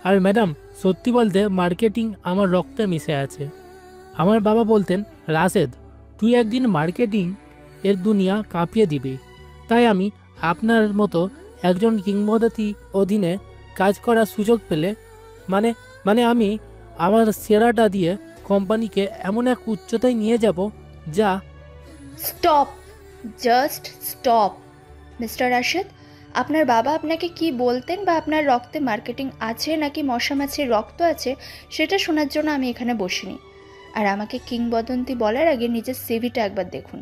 আর madam, সত্যি বলতে marketing আমার রক্তে মিশে আছে। আমার বাবা বলতেন, রাশেদ, তুই একদিন মার্কেটিং এর দুনিয়া কাঁপিয়ে দিবি। তাই আমি আপনার মতো একজন কিংবদন্তি অধীনে কাজ করার সুযোগ পেলে মানে মানে আমি আমার সেরাটা দিয়ে কোম্পানিকে এমন এক উচ্চতায় নিয়ে যাব যা। Stop, just stop. Mister Rashed, আপনার বাবা আপনাকে কি বলতেন বা আপনার রক্তে মার্কেটিং আছে নাকি মশা মাছির রক্ত আছে সেটা শোনার জন্য আমি এখানে বসিনি। আর আমাকে কিংবদন্তি বলার আগে নিজের সিভিটা একবার দেখুন।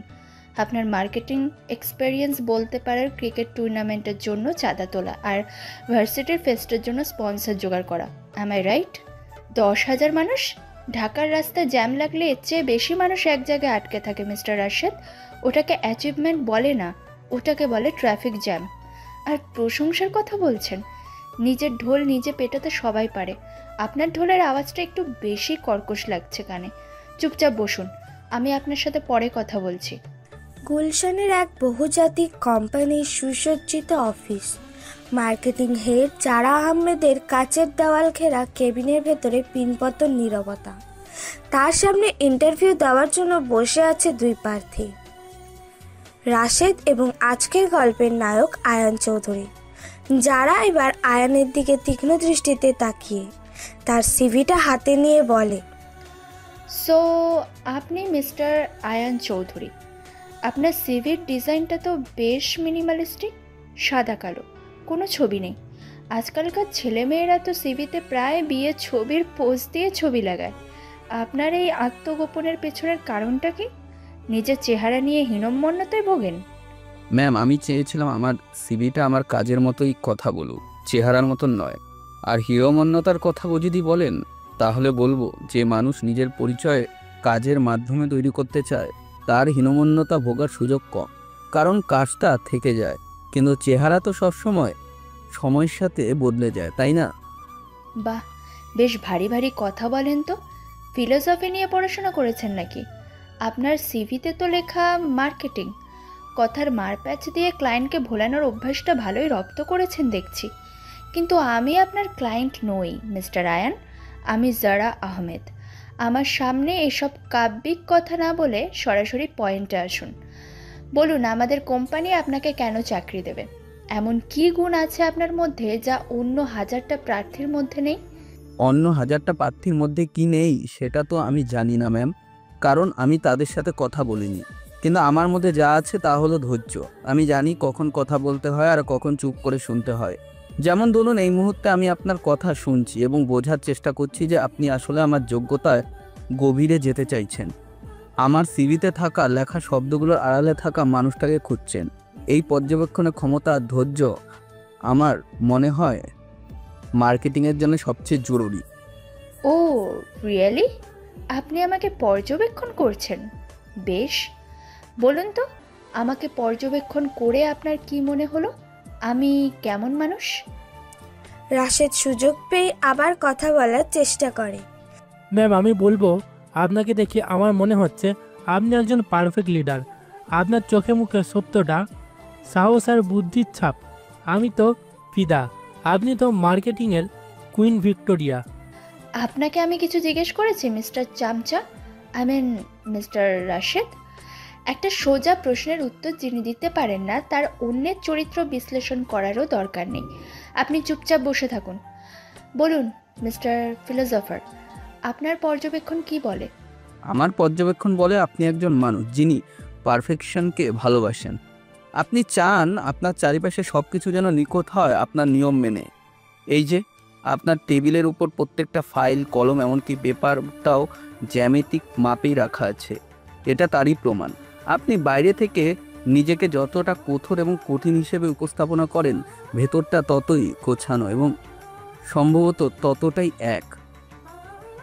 আপনার মার্কেটিং এক্সপেরিয়েন্স বলতে পারার ক্রিকেট টুর্নামেন্টের জন্য চাঁদা তোলা আর ভার্সিটির ফেস্টের জন্য স্পন্সর জোগাড় করা। Am I right? 10,000 মানুষ, ঢাকার রাস্তায় জ্যাম লাগলে এর চেয়ে বেশি মানুষ এক জায়গায় আটকে থাকে মিস্টার রাশেদ। ওটাকে অ্যাচিভমেন্ট বলে না, ওটাকে বলে ট্রাফিক জ্যাম। আর প্রশংসার কথা বলছেন? নিজের ঢোল নিজে পেটাতে সবাই পারে। আপনার ঢোলের আওয়াজটা একটু বেশি কর্কশ লাগছে কানে। চুপচাপ বসুন, আমি আপনার সাথে পরে কথা বলছি। গুলশানের এক বহুজাতিক কোম্পানির সুসজ্জিত অফিস। মার্কেটিং হেড জারা আহমেদের কাচের দেওয়াল ঘেরা কেবিনের ভেতরে পিনপতন নীরবতা। তার সামনে ইন্টারভিউ দেওয়ার জন্য বসে আছে দুই প্রার্থী, রাশেদ এবং আজকের গল্পের নায়ক আয়ান চৌধুরী। যারা এবার আয়ানের দিকে তীক্ষ্ণ দৃষ্টিতে তাকিয়ে তার সিভিটা হাতে নিয়ে বলে, সো আপনি মিস্টার আয়ান চৌধুরী। আপনার সিভির ডিজাইনটা তো বেশ মিনিমালিস্টিক, সাদা কালো, কোনো ছবি নেই। আজকালকার ছেলেমেয়েরা তো সিভিতে প্রায় বিয়ে ছবির পোজ দিয়ে ছবি লাগায়। আপনার এই আত্মগোপনের পেছনের কারণটা কি? নিজের চেহারা নিয়ে হীনম্মন্যতায় ভোগেন? ম্যাম, আমি চেয়েছিলাম আমার সিভিটা আমার কাজের মতোই কথা বলুক, চেহারার মতন নয়। আর হিরোমন্যতার কথা যদি বলেন, তাহলে বলবো যে মানুষ নিজের পরিচয় কাজের মাধ্যমে তৈরি করতে চায় তার হীনমন্যতা ভোগার সুযোগ কম, কারণ কাজটা থেকে যায়। কিন্তু চেহারা তো সবসময় সময়ের সাথে বদলে যায়, তাই না? বাহ, বেশ ভারী ভারী কথা বলেন তো। ফিলোসফি নিয়ে পড়াশোনা করেছেন নাকি? আপনার সিভিতে তো লেখা মার্কেটিং। কথার মারপ্যাচ দিয়ে ক্লায়েন্টকে ভোলানোর অভ্যাসটা ভালোই রপ্ত করেছেন দেখছি। কিন্তু আমি আপনার ক্লায়েন্ট নই মিস্টার আয়ান, আমি জারা আহমেদ। আমার সামনে এসব কাব্যিক কথা না বলে সরাসরি পয়েন্টে আসুন। বলুন, আমাদের কোম্পানি আপনাকে কেন চাকরি দেবে? এমন কি গুণ আছে আপনার মধ্যে যা অন্য 1000টা প্রার্থীর মধ্যে নেই? অন্য 1000টা প্রার্থীর মধ্যে কি নেই সেটা তো আমি জানি না ম্যাম, কারণ আমি তাদের সাথে কথা বলিনি। কিন্তু আমার মধ্যে যা আছে তা হলো ধৈর্য। আমি জানি কখন কথা বলতে হয় আর কখন চুপ করে শুনতে হয়। যেমন ধরুন, এই মুহূর্তে আমি আপনার কথা শুনছি এবং বোঝার চেষ্টা করছি যে আপনি আসলে আমার যোগ্যতায় গভীরে যেতে চাইছেন। আমার সিভিতে থাকা লেখা শব্দগুলোর আড়ালে থাকা মানুষটাকে খুঁজছেন। এই পর্যবেক্ষণের ক্ষমতা আর ধৈর্য আমার মনে হয় মার্কেটিংয়ের জন্য সবচেয়ে জরুরি। ও রিয়েলি? আপনি আমাকে পর্যবেক্ষণ করছেন? বেশ, বলুন তো, আমাকে পর্যবেক্ষণ করে আপনার কি মনে হলো? আমি কেমন মানুষ? রাশেদ সুযোগ পেয়ে আবার কথা বলার চেষ্টা করে। ম্যাম, আমি বলবো, আপনাকে দেখে আমার মনে হচ্ছে আপনি একজন পারফেক্ট লিডার। আপনার চোখে মুখে সত্যটা, সাহস আর বুদ্ধির ছাপ। আমি তো ফিদা। আপনি তো মার্কেটিংয়ের কুইন ভিক্টোরিয়া। আপনাকে আমি কিছু জিজ্ঞেস করেছি মিস্টার চামচা, আই মিন মিস্টার রাশেদ? একটা সোজা প্রশ্নের উত্তর যিনি দিতে পারেন না, তার অন্যের চরিত্র বিশ্লেষণ করারও দরকার নেই। আপনি চুপচাপ বসে থাকুন। বলুন মিস্টার ফিলোসফার, আপনার পর্যবেক্ষণ কি বলে? আমার পর্যবেক্ষণ বলে আপনি একজন মানুষ যিনি পারফেকশনকে ভালোবাসেন। আপনি চান আপনার চারিপাশে সব কিছু যেন নিখুঁত হয় আপনার নিয়ম মেনে। এই যে আপনার টেবিলের উপর প্রত্যেকটা ফাইল, কলম, এমনকি পেপারটাও জ্যামিতিক মাপেই রাখা আছে, এটা তারই প্রমাণ। আপনি বাইরে থেকে নিজেকে যতটা কঠোর এবং কঠিন হিসেবে উপস্থাপনা করেন, ভেতরটা ততই গোছানো এবং সম্ভবত ততটাই এক।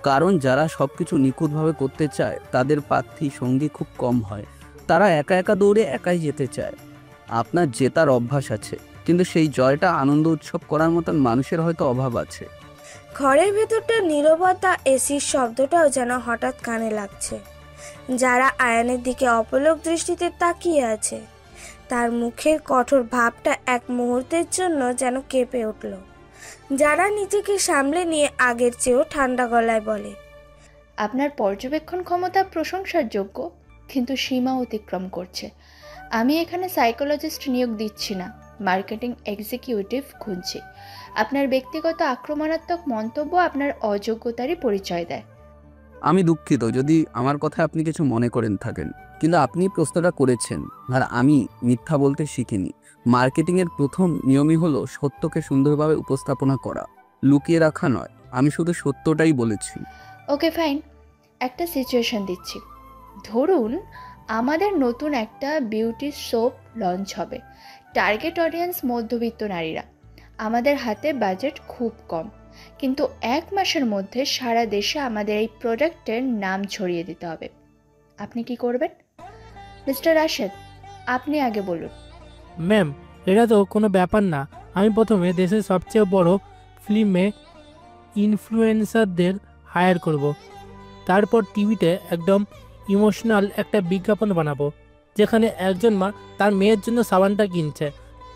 কারণ যারা সব কিছু নিখুঁতভাবে করতে চায় তাদের প্রার্থী সঙ্গী খুব কম হয়। তারা একা একা দৌড়ে একাই যেতে চায়। আপনার জেতার অভ্যাস আছে, কিন্তু সেই জয়টা আনন্দ উৎসব করার মতন মানুষের হয়তো অভাব আছে। ঘরের ভেতরটা নীরবতা, এসির শব্দটাও যেন হঠাৎ কানে লাগছে। যারা আয়ানের দিকে অপলক দৃষ্টিতে তাকিয়ে আছে, তার মুখের কঠোর ভাবটা এক মুহূর্তের জন্য যেন কেঁপে উঠল। যারা নিজেকে সামলে নিয়ে আগের চেয়েও ঠান্ডা গলায় বলে, আপনার পর্যবেক্ষণ ক্ষমতা প্রশংসার যোগ্য, কিন্তু সীমা অতিক্রম করছে। আমি এখানে সাইকোলজিস্ট নিয়োগ দিচ্ছি না, মার্কেটিং এক্সিকিউটিভ খুঁজছি। আপনার ব্যক্তিগত আক্রমণাত্মক মন্তব্য আপনার অযোগ্যতারই পরিচয় দেয়। আমি দুঃখিত যদি আমার কথা আপনি কিছু মনে করেন থাকেন, কিন্তু আপনি প্রশ্নটা করেছেন আর আমি মিথ্যা বলতে শিখিনি। মার্কেটিংয়ের প্রথম নিয়মই হলো সত্যকে সুন্দরভাবে উপস্থাপনা করা, লুকিয়ে রাখা নয়। আমি শুধু সত্যটাই বলেছি। ওকে ফাইন, একটা সিচুয়েশন দিচ্ছি। ধরুন আমাদের নতুন একটা বিউটি সোপ লঞ্চ হবে। টার্গেট অডিয়েন্স মধ্যবিত্ত নারীরা। আমাদের হাতে বাজেট খুব কম, কিন্তু 1 মাসের মধ্যে সারা দেশে আমাদের এই প্রোডাক্টের নাম ছড়িয়ে দিতে হবে। আপনি কি করবেন? মিস্টার রাশেদ, আপনি আগে বলুন। ম্যাম, এটা তো কোনো ব্যাপার না। আমি প্রথমে দেশের সবচেয়ে বড় ফিল্মে ইনফ্লুয়েন্সারদের হায়ার করব। তারপর টিভিতে একদম ইমোশনাল একটা বিজ্ঞাপন বানাবো, যেখানে একজন মা তার মেয়ের জন্য সাবানটা কিনছে।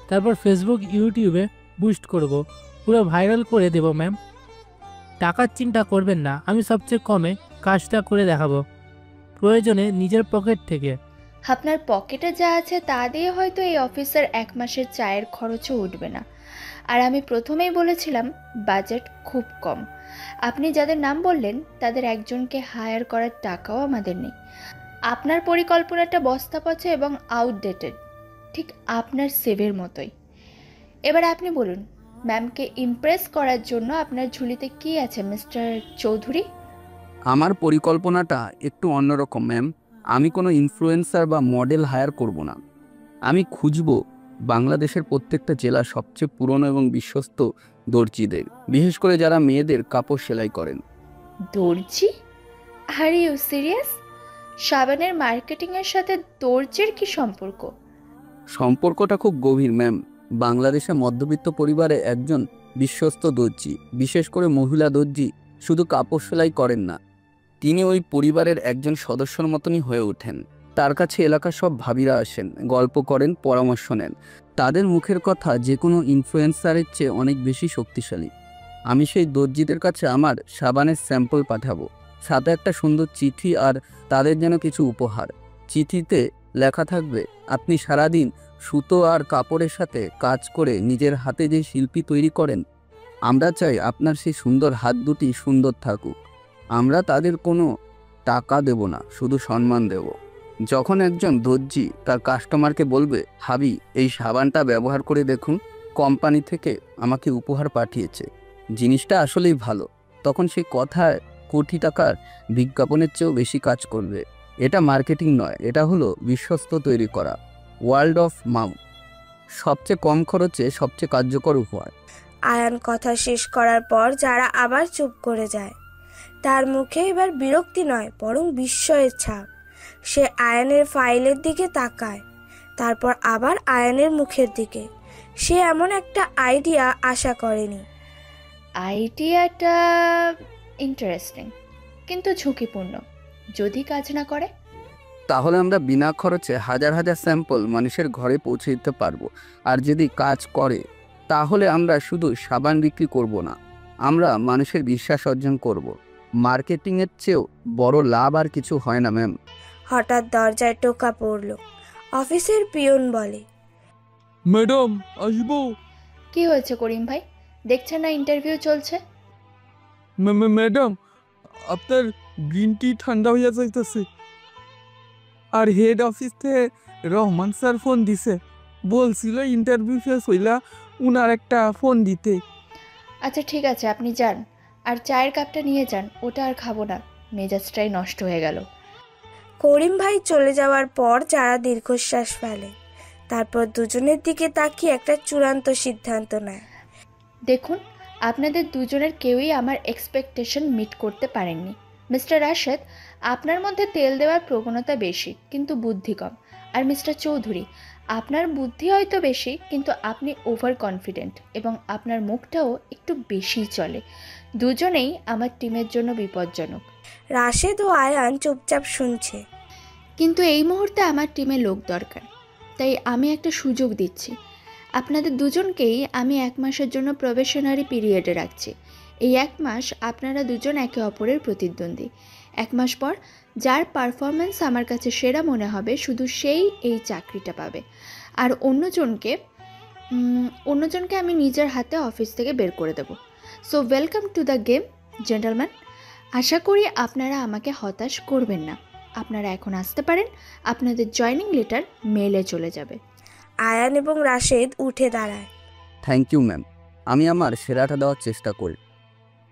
তারপর ফেসবুক ইউটিউবে বুস্ট করব, পুরো ভাইরাল করে দেব। ম্যাম, টাকার চিন্তা করবেন না, আমি সবচেয়ে কমে কাজটা করে দেখাবো, প্রয়োজনে নিজের পকেট থেকে। আপনার পকেটে যা আছে তা দিয়ে হয়তো এই অফিসের 1 মাসের চায়ের খরচও উঠবে না। আর আমি প্রথমেই বলেছিলাম বাজেট খুব কম। আপনি যাদের নাম বললেন তাদের একজনকে হায়ার করার টাকাও আমাদের নেই। আপনার পরিকল্পনাটা বস্তাপচা এবং আউটডেটেড, ঠিক আপনার সেভের মতোই। এবার আপনি বলুন, ম্যামকে ইমপ্রেস করার জন্য আপনার ঝুলিতে কি আছে মিস্টার চৌধুরী? আমার পরিকল্পনাটা একটু অন্যরকম ম্যাম। আমি কোনো ইনফ্লুয়েন্সার বা মডেল হায়ার করব না। আমি খুঁজব বাংলাদেশের প্রত্যেকটা জেলার সবচেয়ে পুরনো এবং বিশ্বস্ত দর্জিদের, বিশেষ করে যারা মেয়েদের কাপড় সেলাই করেন। দর্জি? Are you serious? সাবানের মার্কেটিংয়ের সাথে দর্জির কি সম্পর্ক? সম্পর্কটা খুব গভীর ম্যাম। বাংলাদেশে মধ্যবিত্ত পরিবারে একজন বিশ্বস্ত দর্জি, বিশেষ করে মহিলা দর্জি, শুধু কাপড় সেলাই করেন না, তিনি ওই পরিবারের একজন সদস্যর মতনই হয়ে ওঠেন। তার কাছে এলাকার সব ভাবিরা আসেন, গল্প করেন, পরামর্শ নেন। তাদের মুখের কথা যে কোনো ইনফ্লুয়েন্সারের চেয়ে অনেক বেশি শক্তিশালী। আমি সেই দর্জিদের কাছে আমার সাবানের স্যাম্পল পাঠাবো, সাথে একটা সুন্দর চিঠি আর তাদের যেন কিছু উপহার। চিঠিতে লেখা থাকবে, আপনি সারাদিন সুতো আর কাপড়ের সাথে কাজ করে নিজের হাতে যে শিল্পী তৈরি করেন, আমরা চাই আপনার সেই সুন্দর হাত দুটি সুন্দর থাকুক। আমরা তাদের কোনো টাকা দেব না, শুধু সম্মান দেব। যখন একজন দর্জি তার কাস্টমারকে বলবে, হাবি এই সাবানটা ব্যবহার করে দেখুন, কোম্পানি থেকে আমাকে উপহার পাঠিয়েছে, জিনিসটা আসলেই ভালো, তখন সেই কথায় কোটি টাকার বিজ্ঞাপনের চেয়েও বেশি কাজ করবে। এটা মার্কেটিং নয়, এটা হলো বিশ্বস্ত তৈরি করা, ওয়ার্ল্ড অফ মাউথ, সবচেয়ে কম খরচে সবচেয়ে কার্যকর উপায়। আয়ান কথা শেষ করার পর যারা আবার চুপ করে যায়। তার মুখে এবার বিরক্তি নয়, বরং বিস্ময়ের ছাপ। সে আয়ানের ফাইলের দিকে তাকায়, তারপর আবার আয়ানের মুখের দিকে। সে এমন একটা আইডিয়া আশা করেনি। আইডিয়াটা ইন্টারেস্টিং, কিন্তু ঝুঁকিপূর্ণ। যদি কাজ না করে? তাহলে আমরা বিনা খরচে হাজার হাজার স্যাম্পল মানুষের ঘরে পৌঁছে দিতে পারবো। আর যদি কাজ করে, তাহলে আমরা শুধু সাবান বিক্রি করব না, আমরা মানুষের বিশ্বাস অর্জন করব। মার্কেটিংয়ের চেয়েও বড় লাভ আর কিছু হয় না ম্যাম। হঠাৎ দরজায় টোকা পড়ল। অফিসের পিয়ন বলে, ম্যাডাম আসবো? কি হয়েছে করিম ভাই? দেখছেন না ইন্টারভিউ চলছে? ম্যাডাম, আপনার গ্রিন টি ঠান্ডা হইয়া যাইতেছে। আর হেড অফিস থেকে রহমান স্যার ফোন দিছে, বলছিল ইন্টারভিউ শেষ হইলা উনার একটা ফোন দিতে। আচ্ছা ঠিক আছে, আপনি যান, আর চায়ের কাপটা নিয়ে যান। ওটা আর খাবো না, মেজাজটাই নষ্ট হয়ে গেল। করিম ভাই চলে যাওয়ার পর যারা দীর্ঘশ্বাস ফেলে, তারপর দুজনের দিকে তাকিয়ে একটা চূড়ান্ত সিদ্ধান্ত নেয়। দেখুন, আপনাদের দুজনের কেউই আমার এক্সপেকটেশন মিট করতে পারেননি। মিস্টার রাশেদ, আপনার মধ্যে তেল দেওয়ার প্রবণতা বেশি, কিন্তু বুদ্ধি কম। আর মিস্টার চৌধুরী, আপনার বুদ্ধি হয়তো বেশি, কিন্তু আপনি ওভার কনফিডেন্ট এবং আপনার মুখটাও একটু বেশি চলে। দুজনেই আমার টিমের জন্য বিপজ্জনক। রাশেদ ও আয়ান চুপচাপ শুনছে। কিন্তু এই মুহূর্তে আমার টিমে লোক দরকার, তাই আমি একটা সুযোগ দিচ্ছি। আপনাদের দুজনকেই আমি 1 মাসের জন্য প্রবেশনারি পিরিয়ডে রাখছি। এই 1 মাস আপনারা দুজন একে অপরের প্রতিদ্বন্দ্বী। 1 মাস পর যার পারফরমেন্স আমার কাছে সেরা মনে হবে শুধু সেই এই চাকরিটা পাবে, আর অন্যজনকে আমি নিজের হাতে অফিস থেকে বের করে দেব। So welcome to the game gentleman. আশা করি আপনারা আমাকে হতাশ করবেন না। আপনারা এখন আসতে পারেন, আপনাদের জয়নিং লেটার মেলে চলে যাবে। আয়ান এবং রাশেদ উঠে দাঁড়ায়। থ্যাংক ইউ ম্যাম, আমি আমার সেরাটা দেওয়ার চেষ্টা করি।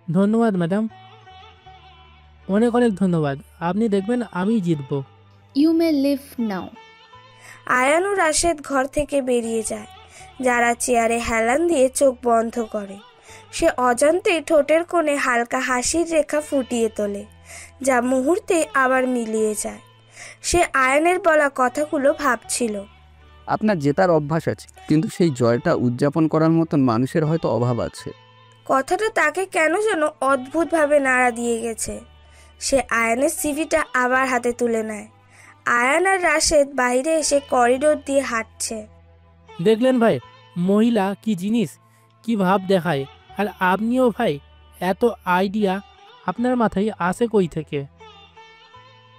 ধন্যবাদ ম্যাডাম, অনেক অনেক ধন্যবাদ। আপনি দেখবেন আমি জিতব। ইউ মে লিভ নাও। আয়ান ও রাশেদ ঘর থেকে বেরিয়ে যায়। যারা চেয়ারে হেলান দিয়ে চোখ বন্ধ করে, সে অজান্তেই ঠোঁটের কোণে হালকা হাসির রেখা ফুটিয়ে তোলে, যা মুহূর্তে আবার মিলিয়ে যায়। সে আয়ানের বলা কথাগুলো ভাবছিল। আপনার জেতার অভ্যাস আছে, কিন্তু সেই জয়টা উদযাপন করার মতন মানুষের হয়তো অভাব আছে। কথাটা তাকে কেন যেন অদ্ভুতভাবে নাড়া দিয়ে গেছে। সে আয়ানের সিভিটা আবার হাতে তুলে নেয়। আয়ান আর রাশেদ বাইরে এসে করিডোর দিয়ে হাঁটছে। দেখলেন ভাই, মহিলা কি জিনিস, কি ভাব দেখায়। আর আপনিও ভাই, এত আইডিয়া আপনার মাথায় আসে কই থেকে?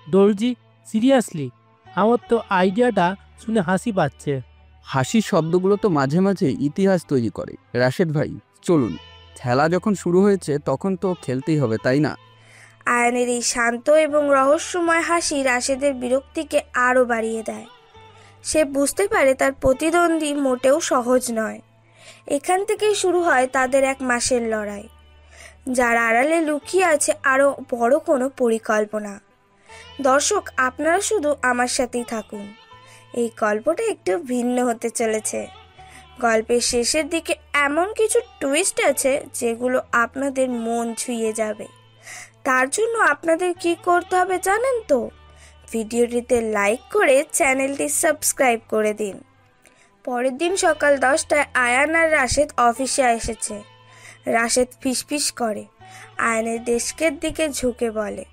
দর্জি, সিরিয়াসলি আমার তো আইডিয়াটা শুনে হাসি পাচ্ছে। হাসির শব্দগুলো তো মাঝে মাঝে ইতিহাস তৈরি করে। রাশেদ ভাই চলুন, খেলা যখন শুরু হয়েছে তখন তো খেলতেই হবে, তাই না? আয়ানের এই শান্ত এবং রহস্যময় হাসি রাশেদের বিরক্তিকে আরও বাড়িয়ে দেয়। সে বুঝতে পারে তার প্রতিদ্বন্দ্বী মোটেও সহজ নয়। এখান থেকেই শুরু হয় তাদের 1 মাসের লড়াই, যার আড়ালে লুকিয়ে আছে আরও বড় কোনো পরিকল্পনা। দর্শক, আপনারা শুধু আমার সাথেই থাকুন। এই গল্পটা একটু ভিন্ন হতে চলেছে। গল্পের শেষের দিকে এমন কিছু টুইস্ট আছে যেগুলো আপনাদের মন ছুঁয়ে যাবে। তার জন্য আপনাদের কি করতে হবে জানেন তো? ভিডিওটিতে লাইক করে চ্যানেলটি সাবস্ক্রাইব করে দিন। পরের দিন সকাল 10টায় আয়ান আর রাশেদ অফিসে এসেছে। রাশেদ ফিসফিস করে, আয়ানের ডেস্কের দিকে ঝুঁকে বলে।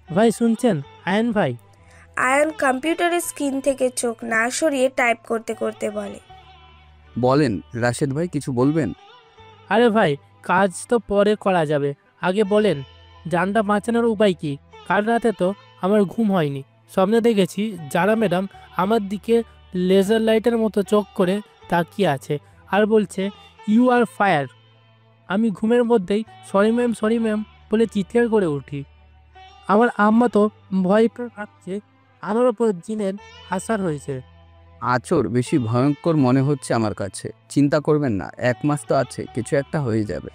ভাই শুনছেন আয়ন ভাই? আয়ান কম্পিউটারের স্ক্রিন থেকে চোখ না সরিয়ে টাইপ করতে করতে বলে। বলেন রাশেদ ভাই, কিছু বলবেন? আরে ভাই, কাজ তো পরে করা যাবে, আগে বলেন জানটা বাঁচানোর উপায় কি? কাল রাতে তো আমার ঘুম হয়নি। স্বপ্নে দেখেছি যারা ম্যাডাম আমার দিকে লেজার লাইটের মতো চোখ করে তাকিয়ে আছে আর বলছে ইউ আর ফায়ার। আমি ঘুমের মধ্যেই সরি ম্যাম বলে চিৎকার করে উঠি। আমার আম্মা তো ভয় পেয়ে ভাবছে আমার ওপর জিনের আসার হয়েছে। আচর বেশি ভয়ঙ্কর মনে হচ্ছে আমার কাছে। চিন্তা করবেন না, 1 মাস তো আছে, কিছু একটা হয়ে যাবে।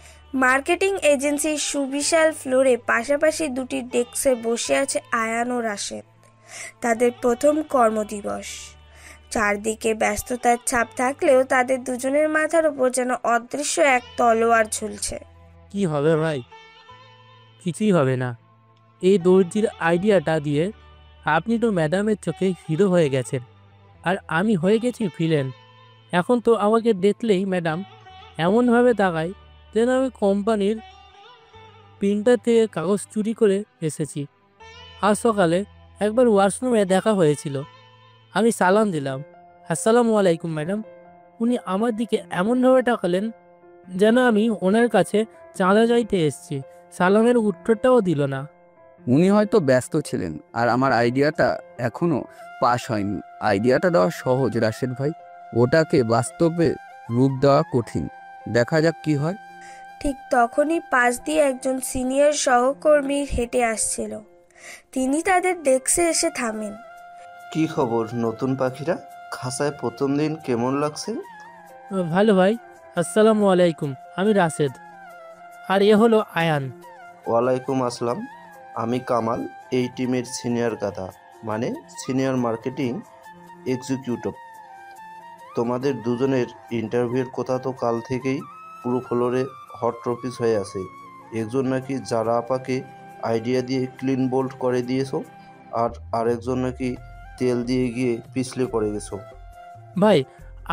মার্কেটিং এজেন্সির সুবিশাল ফ্লোরে পাশাপাশি 2টি ডেস্কে বসে আছে আয়ান ও রাশেদ। তাদের প্রথম কর্মদিবস। চারদিকে ব্যস্ততার ছাপ থাকলেও তাদের দুজনের মাথার উপর যেন অদৃশ্য এক তলোয়ার ঝুলছে। কি হবে ভাই? কিছুই হবে না। এই দর্জির আইডিয়াটা দিয়ে আপনি তো ম্যাডামের চোখে হিরো হয়ে গেছেন, আর আমি হয়ে গেছি ভিলেন। এখন তো আমাকে দেখলেই ম্যাডাম এমনভাবে তাকায় যেন আমি কোম্পানির প্রিন্টার থেকে কাগজ চুরি করে এসেছি। আজ সকালে একবার ওয়াশরুমে দেখা হয়েছিল, আমি সালাম দিলাম, আসসালামু আলাইকুম ম্যাডাম। উনি আমার দিকে এমনভাবে তাকালেন যেন আমি ওনার কাছে চাঁদা চাইতে এসেছি। সালামের উত্তরটাও দিল না। উনি হয়তো ব্যস্ত ছিলেন, আর আমার আইডিয়াটা এখনো পাস হয়নি। আইডিয়াটা দেওয়া সহজ রাশেদ ভাই, ওটাকে বাস্তবে রূপ দেওয়া কঠিন। দেখা যাক কি হয়। ঠিক তখনই পাশ দিয়ে একজন সিনিয়র সহকর্মী হেঁটে আসছিল। তিনি তাদের ডেস্কে এসে থামেন। কি খবর নতুন পাখিরা? খাঁচায় প্রথম দিন কেমন লাগছে? ভালো ভাই, আসসালামু আলাইকুম। আমি রাশেদ, আর এ হলো আয়ান। ওয়ালাইকুম আসসালাম, আমি কামাল, এই টিমের সিনিয়র গাধা, মানে সিনিয়র মার্কেটিং এক্সিকিউটিভ। তোমাদের দুজনের ইন্টারভিউয়ের কথা তো কাল থেকেই পুরো ফ্লোরে হট টপিক হয়ে আছে। একজন নাকি যারা আপাকে আইডিয়া দিয়ে ক্লিন বোল্ড করে দিয়েছো, আর আরেকজন নাকি তেল দিয়ে গিয়ে পিছলে পড়ে গেছো। ভাই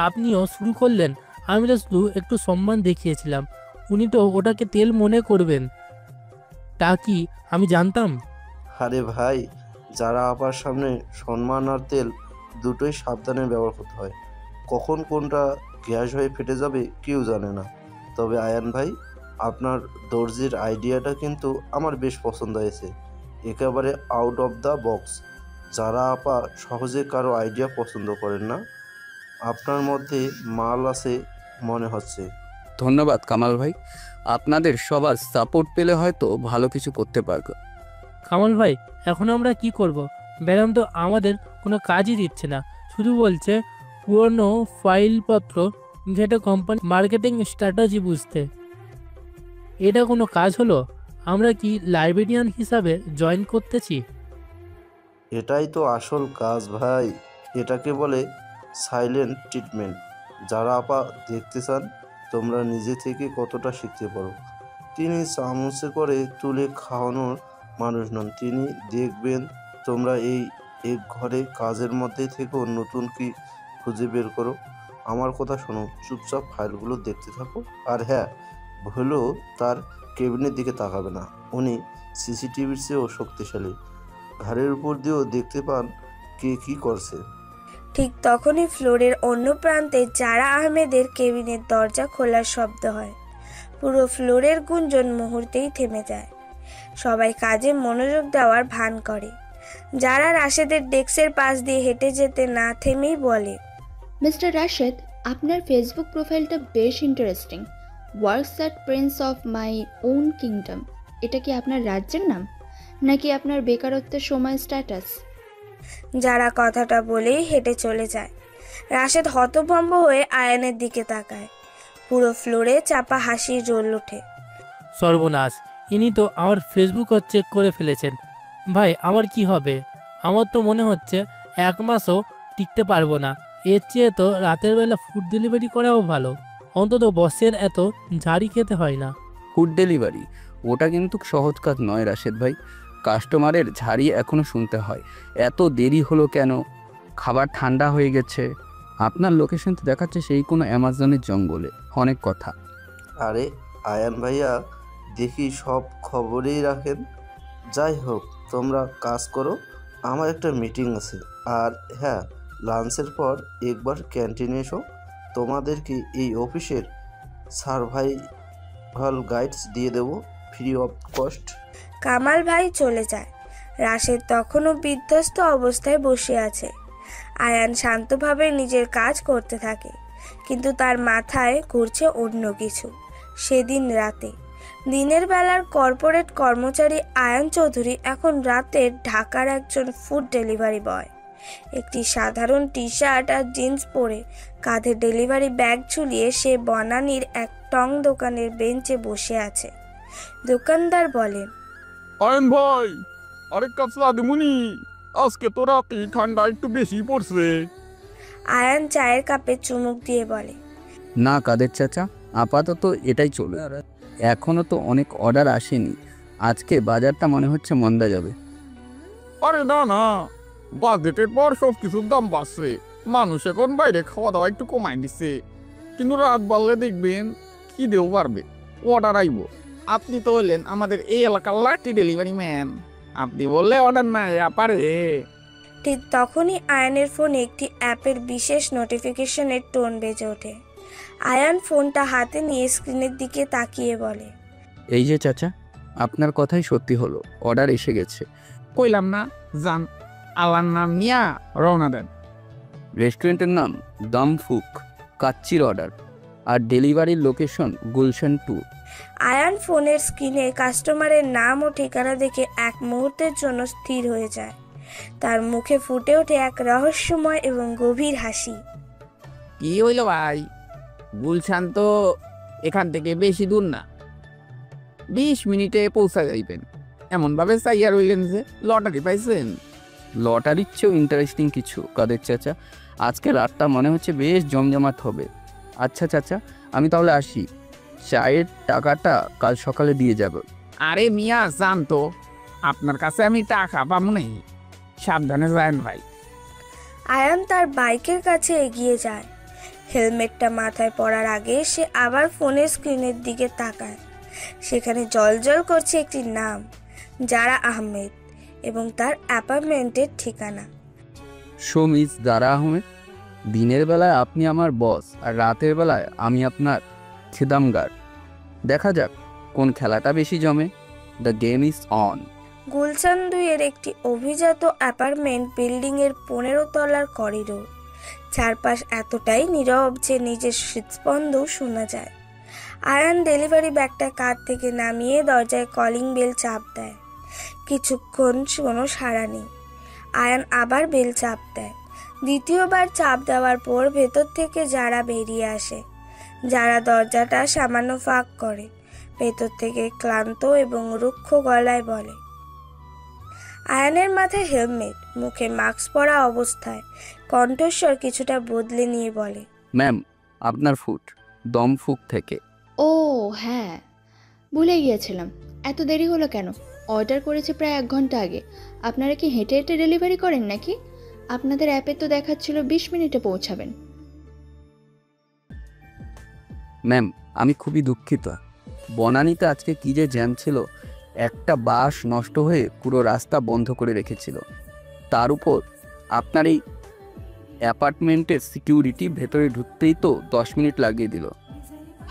আপনিও শুরু করলেন? আমি তো শুধু একটু সম্মান দেখিয়েছিলাম, উনি তো ওটাকে তেল মনে করবেন তা কি আমি জানতাম? আরে ভাই, যারা আপার সামনে সম্মান আর তেল দুটোই সাবধানে ব্যবহার করতে হয়। কখন কোনটা গ্যাস হয়ে ফেটে যাবে কেউ জানে না। তবে আয়ান ভাই, আপনার দর্জির আইডিয়াটা কিন্তু আমার বেশ পছন্দ হয়েছে, একেবারে আউট অফ দ্য বক্স। যারা আপা সহজে কারো আইডিয়া পছন্দ করেন না, আপনার মধ্যে মাল আছে মনে হচ্ছে। ধন্যবাদ কামাল ভাই, আপনাদের সবার সাপোর্ট পেলে হয়তো ভালো কিছু করতে পারবো। কামাল ভাই, এখন আমরা কি করব? ম্যাডাম তো আমাদের কোনো কাজই দিচ্ছে না, শুধু বলছে পুরনো ফাইলপত্র যেটা কোম্পানি মার্কেটিং স্ট্র্যাটেজি বুঝতে। এটা কোনো কাজ হলো? আমরা কি লাইব্রেরিয়ান হিসাবে জয়েন করতেছি? এটাই তো আসল কাজ ভাই, এটাকে বলে সাইলেন্ট ট্রিটমেন্ট। যারা আপা দেখতে চান তোমরা নিজে থেকে কতটা শিখতে পারো। তিনি চামচে করে তুলে খাওয়ানোর মানুষ নন, তিনি দেখবেন তোমরা এই এক ঘরে কাজের মধ্যে থেকেও নতুন কি খুঁজে বের করো। আমার কথা শোনো, চুপচাপ ফাইলগুলো দেখতে থাকো। আর হ্যাঁ, ভুলেও তার কেবিনের দিকে তাকাবে না, উনি সিসিটিভির চেয়েও শক্তিশালী। ঘাড়ের উপর দিয়েও দেখতে পান কে কি করছে। ঠিক তখনই ফ্লোরের অন্য প্রান্তে জারা আহমেদের কেবিনের দরজা খোলার শব্দ হয়। পুরো ফ্লোরের গুঞ্জন মুহূর্তেই থেমে যায়। সবাই কাজে মনোযোগ দেওয়ার ভান করে। যারা রাশেদের ডেস্কের পাশ দিয়ে হেঁটে যেতে না থেমেই বলে, মিস্টার রাশেদ, আপনার ফেসবুক প্রোফাইলটা বেশ interesting. Works at Prince of my own kingdom. এটা কি আপনার রাজ্যের নাম, নাকি আপনার বেকারত্বের সময় স্ট্যাটাস? যারা কথাটা বলেই হেঁটে চলে যায়। রাশেদ হতভম্ব হয়ে আয়ানের দিকে তাকায়। পুরো ফ্লোরে চাপা হাসির রোল ওঠে। সর্বনাশ, ইনি তো আমার ফেসবুকও চেক করে ফেলেছেন। ভাই, আমার কি হবে? আমার তো মনে হচ্ছে 1 মাসও টিকতে পারবো না। এর চেয়ে তো রাতের বেলা ফুড ডেলিভারি করাও ভালো, অন্তত বসের এত ঝাড়ি খেতে হয় না। ফুড ডেলিভারি ওটা কিন্তু সহজ কাজ নয় রাশেদ ভাই, কাস্টমারের ঝাড়ি এখনও শুনতে হয়। এত দেরি হলো কেন? খাবার ঠান্ডা হয়ে গেছে। আপনার লোকেশন তো দেখাচ্ছে সেই কোনো অ্যামাজনের জঙ্গলে। অনেক কথা। আরে আয়ান ভাইয়া, দেখি সব খবরেই রাখেন। যাই হোক, তোমরা কাজ করো, আমার একটা মিটিং আছে। আর হ্যাঁ, লাঞ্চের পর একবার ক্যান্টিনে এসো, তোমাদেরকে এই অফিসের সার্ভাইভাল গাইডস দিয়ে দেবো ফ্রি অফ কস্ট। কামাল ভাই চলে যায়। রাশেদ তখনও বিধ্বস্ত অবস্থায় বসে আছে। আয়ান শান্তভাবে নিজের কাজ করতে থাকে, কিন্তু তার মাথায় ঘুরছে অন্য কিছু। সেদিন রাতে, দিনের বেলার কর্পোরেট কর্মচারী আয়ান চৌধুরী এখন রাতের ঢাকার একজন ফুড ডেলিভারি বয়। একটি সাধারণ টি শার্ট আর জিন্স পরে কাঁধে ডেলিভারি ব্যাগ ঝুলিয়ে সে বনানীর এক টং দোকানের বেঞ্চে বসে আছে। দোকানদার বলেন, আয়ন ভাই, আরেক কাপ চা দিমুনি? আজকে তো রাতে ঠান্ডা একটু বেশি পড়ছে। আয়ান চায়ের কাপে চুমুক দিয়ে বলে, না কাদের চাচা, আপাতত এটাই চলবে। এখনও তো অনেক অর্ডার আসেনি। আজকে বাজারটা মনে হচ্ছে মন্দা যাবে। আরে না না, বাজেটের পর সব কিছুর দাম বাড়ছে। মানুষ এখন বাইরে খাওয়া দাওয়া একটু কমাই দিচ্ছে, কিন্তু রাত বাড়লে দেখবেন কি দেও পারবে, অর্ডার আইব। আপনি তো হলেন আমাদের এই এলাকার লাকি ডেলিভারি ম্যান, আপনি বললে অর্ডার না পারে। ঠিক তখনই আয়ানের ফোনে একটি অ্যাপের বিশেষ নোটিফিকেশনের টোন বেজে ওঠে। আয়ান ফোনটা হাতে নিয়ে স্ক্রিনের দিকে তাকিয়ে বলে, এই যে চাচা, আপনার কথাই সত্যি হলো, অর্ডার এসে গেছে। কইলাম না, যান আল্লাহর নাম নিয়া রওনা দেন। রেস্টুরেন্টের নাম দমফুক, কাচ্চির অর্ডার, আর ডেলিভারির লোকেশন গুলশান 2। আয়ান ফোনের স্ক্রিনে কাস্টমারের নাম ও ঠিকানা দেখে এক মুহূর্তের জন্য স্থির হয়ে যায়। তার মুখে ফুটে ওঠে এক রহস্যময় এবং গভীর হাসি। কি হইল ভাই, গুলশান তো এখান থেকে বেশি দূর না, 20 মিনিটে পৌঁছা যাইবেন। এমনভাবে চাইয়া রইলেন যে লটারি পাইছেন। লটারির চেয়েও ইন্টারেস্টিং কিছু কাদের চাচা, আজকে রাতটা মনে হচ্ছে বেশ জমজমাট হবে। আচ্ছা চাচা, আমি তাহলে আসি, চায়ের টাকাটা কাল সকালে দিয়ে যাব। আরে মিয়া যান তো, আপনার কাছে আমি টাকা পাবো নাই, সাবধানে যান ভাই। আয়ান তার বাইকের কাছে এগিয়ে যায়। হেলমেটটা মাথায় পড়ার আগে সে আবার ফোনের স্ক্রিনের দিকে তাকায়। সেখানে জ্বলজ্বল করছে একটি নাম, জারা আহমেদ, এবং তার অ্যাপার্টমেন্টের ঠিকানা। শো মিস জারা আহমেদ, দিনের বেলায় আপনি আমার বস আর রাতের বেলায় আমি আপনার খিদামগার। দেখা যাক কোন খেলাটা বেশি জমে। The game is on. Gulshan 2-এর একটি অভিজাত অ্যাপার্টমেন্ট বিল্ডিংয়ের 15 তলার করিডোর। চারপাশ এতটাই নীরব যে নিজের হৃদস্পন্দও শোনা যায়। আয়ান ডেলিভারি ব্যাগটা কাঁধ থেকে নামিয়ে দরজায় কলিং বেল চাপ দেয়। কিছুক্ষণ কোনো সাড়া নেই। আয়ান আবার বেল চাপ দেয়। দ্বিতীয়বার চাপ দেওয়ার পর ভেতর থেকে যারা বেরিয়ে আসে। যারা দরজাটা সামান্য ফাঁক করে। ভেতর থেকে ক্লান্ত এবং রুক্ষ গলায় বলে। আয়ানের মাথায় হেলমেট, মুখে মাস্ক পরা অবস্থায় কণ্ঠস্বর কিছুটা বদলে নিয়ে বলে, ম্যাম, আপনার ফুড দম ফুক থেকে। ও হ্যাঁ, ভুলে গিয়েছিলাম। এত দেরি হলো কেন? অর্ডার করেছি প্রায় 1 ঘন্টা আগে। আপনারা কি হেঁটে হেঁটে ডেলিভারি করেন নাকি? আপনাদের অ্যাপে তো দেখাচ্ছিল 20 মিনিটে পৌঁছাবেন। ম্যাম, আমি খুবই দুঃখিত। বনানীতে আজকে কী যে জ্যাম ছিল, একটা বাস নষ্ট হয়ে পুরো রাস্তা বন্ধ করে রেখেছিল। তার উপর আপনার এই অ্যাপার্টমেন্টের সিকিউরিটি ভেতরে ঢুকতেই তো 10 মিনিট লাগিয়ে দিল।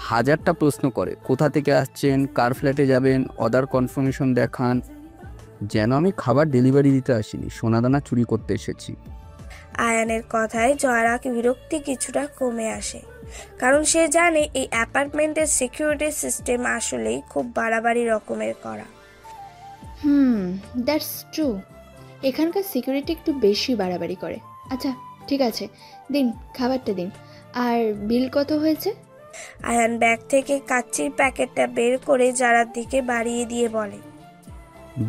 হাজারটা প্রশ্ন করে, কোথা থেকে আসছেন, কার ফ্ল্যাটে যাবেন, অর্ডার কনফার্মেশন দেখান। যেন আমি খাবার ডেলিভারি দিতে আসিনি, সোনাদানা চুরি করতে এসেছি। আয়ানের কথায় জয়রা বিরক্তি কিছুটা কমে আসে, কারণ সে জানে এই অ্যাপার্টমেন্টের সিকিউরিটি সিস্টেম আসলেই খুব বাড়াবাড়ি রকমের করা। That's true. এখানকার সিকিউরিটি একটু বেশি বাড়াবাড়ি করে। আচ্ছা ঠিক আছে, দিন, খাবারটা দিন। আর বিল কত হয়েছে? আয়ান ব্যাগ থেকে কাচ্চির প্যাকেটটা বের করে যারার দিকে বাড়িয়ে দিয়ে বলে,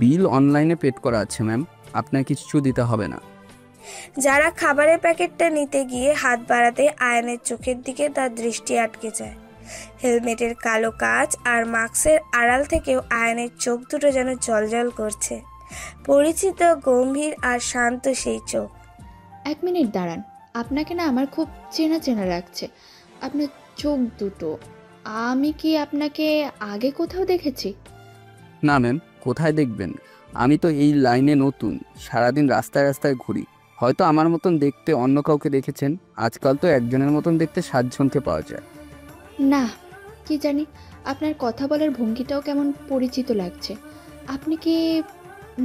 বিল অনলাইনে পেড করা আছে ম্যাম, আপনার কিছু দিতে হবে না। যারা খাবারের প্যাকেটটা নিতে গিয়ে হাত বাড়াতে আয়ানের চোখের দিকে তার দৃষ্টি আটকে যায়। হেলমেটের কালো কাচ আর মাস্কের আড়াল থেকেও আয়ানের চোখ দুটো যেন জলজল করছে। পরিচিত, গম্ভীর আর শান্ত সেই চোখ। 1 মিনিট দাঁড়ান, আপনাকে না আমার খুব চেনা চেনা লাগছে। আপনার চোখ দুটো, আমি কি আপনাকে আগে কোথাও দেখেছি? না ম্যাম, কোথায় দেখবেন? আমি তো এই লাইনে নতুন, সারাদিন রাস্তায় রাস্তায় ঘুরি। হয়তো আমার মতন দেখতে অন্য কাউকে দেখেছেন। আজকাল তো একজনের মতন দেখতে 7 জনকে পাওয়া যায়। না, কি জানি, আপনার কথা বলার ভঙ্গিটাও কেমন পরিচিত লাগছে। আপনি কি,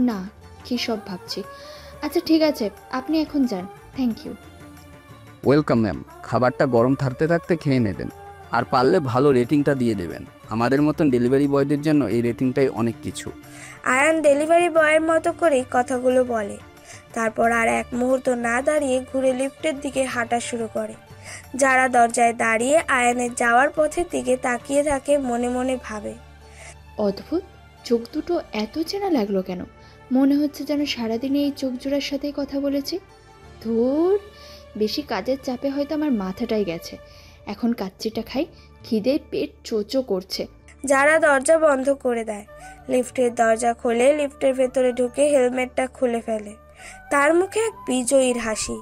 না, কী সব ভাবছি। আচ্ছা ঠিক আছে, আপনি এখন যান। Thank you. Welcome ma'am. খাবারটা গরম থাকতে থাকতে খেয়ে নেবেন, আর পারলে ভালো রেটিংটা দিয়ে দেবেন। আমাদের মতন ডেলিভারি বয়দের জন্য এই রেটিংটাই অনেক কিছু। আয়ান ডেলিভারি বয়ের মতো করেই কথাগুলো বলে। তারপর আর এক মুহূর্ত না দাঁড়িয়ে ঘুরে লিফটের দিকে হাঁটা শুরু করে। যারা দরজায় দাঁড়িয়ে আয়ানের যাওয়ার পথের দিকে তাকিয়ে থাকে, মনে মনে ভাবে, অদ্ভুত, চোখ দুটো এত চেনা লাগলো কেন? মনে হচ্ছে যেন সারাদিনে এই চোখ জোড়ার সাথেই কথা বলেছি। ধুর, বেশি কাজের চাপে হয়তো আমার মাথাটাই গেছে। এখন কাচ্চিটা খাই, খিদে পেট চোচো করছে। যারা দরজা বন্ধ করে দেয়। লিফটের দরজা খোলে, লিফটের ভেতরে ঢুকে হেলমেটটা খুলে ফেলে। তার মুখে এক বিজয়ীর হাসি।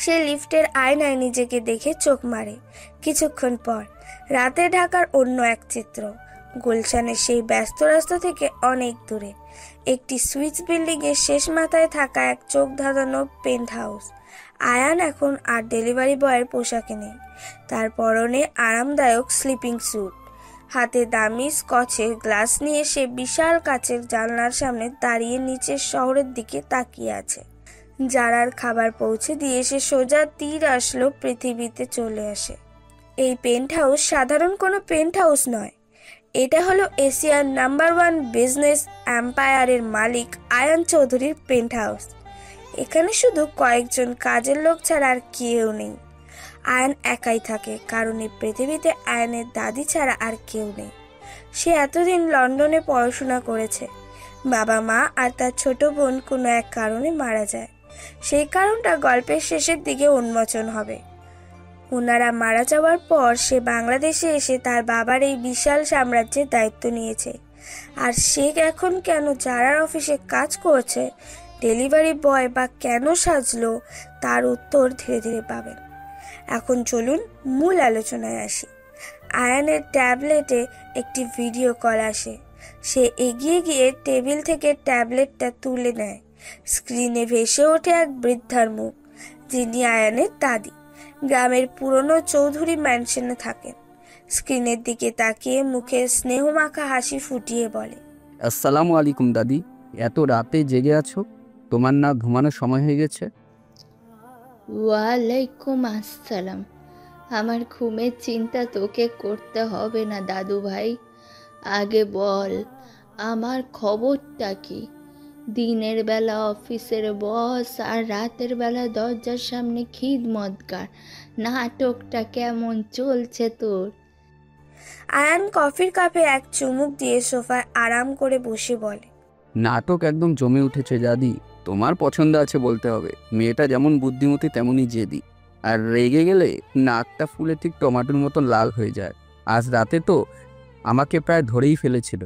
সে লিফটের আয়নায় নিজেকে দেখে চোখ মারে। কিছুক্ষণ পর রাতে ঢাকার অন্য এক চিত্র। গুলশানের সেই ব্যস্ত রাস্তা থেকে অনেক দূরে একটি সুইচ বিল্ডিংয়ের শেষ মাথায় থাকা এক চোখ ধাঁধানো পেন্ট হাউস। আয়ান এখন আর ডেলিভারি বয়ের পোশাকে নেই। তার পরনে আরামদায়ক স্লিপিং স্যুট। হাতে দামি স্কচের গ্লাস নিয়ে সে বিশাল কাচের জানলার সামনে দাঁড়িয়ে নিচের শহরের দিকে তাকিয়ে আছে। যারার খাবার পৌঁছে দিয়ে সে সোজা তীর আসলো পৃথিবীতে চলে আসে। এই পেন্ট হাউস সাধারণ কোনো পেন্ট হাউস নয়। এটা হলো এশিয়ার নাম্বার 1 বিজনেস এম্পায়ারের মালিক আয়ান চৌধুরীর পেন্ট হাউস। এখানে শুধু কয়েকজন কাজের লোক ছাড়া আর কেউ নেই। আয়ান একাই থাকে, কারণ এই পৃথিবীতে আয়ানের দাদি ছাড়া আর কেউ নেই। সে এতদিন লন্ডনে পড়াশোনা করেছে। বাবা মা আর তার ছোট বোন কোনো এক কারণে মারা যায়। সেই কারণটা গল্পের শেষের দিকে উন্মোচন হবে। ওনারা মারা যাওয়ার পর সে বাংলাদেশে এসে তার বাবার এই বিশাল সাম্রাজ্যের দায়িত্ব নিয়েছে। আর সে এখন কেন যারার অফিসে কাজ করছে, ডেলিভারি বয় বা কেন সাজলো, তার উত্তর ধীরে ধীরে পাবেন। এখন চলুন মূল আলোচনায় আসি। আয়ানের ট্যাবলেটে একটি ভিডিও কল আসে। সে এগিয়ে গিয়ে টেবিল থেকে ট্যাবলেটটা তুলে নেয়। স্ক্রিনে ভেসে ওঠে এক বৃদ্ধার মুখ, যিনি আয়ানের দাদি। গ্রামের পুরনো চৌধুরী ম্যানশনে থাকেন। স্ক্রিনের দিকে তাকিয়ে মুখে স্নেহমাখা হাসি ফুটিয়ে বলে, আসসালামু আলাইকুম দাদি, এত রাতে জেগে আছো? তোমার না ঘুমানোর সময় হয়ে গেছে? ওয়ালাইকুম আসসালাম। আমার ঘুমের চিন্তা তোকে করতে হবে না দাদু ভাই। আগে বল, আমার খবরটা কি? দিনের বেলা অফিসের বস আর রাতের বেলা দরজার সামনে খিদমতগার, নাটকটা কেমন চলছে তোর? আয়ান কফির কাপে এক চুমুক দিয়ে সোফায় আরাম করে বসে বলে, নাটক একদম জমে উঠেছে দাদি। তোমার পছন্দ আছে বলতে হবে। মেয়েটা যেমন বুদ্ধিমতী তেমনই জেদি, আর রেগে গেলে নাকটা ফুলে ঠিক টমাটোর মতন লাল হয়ে যায়। আজ রাতে তো আমাকে প্রায় ধরেই ফেলেছিল।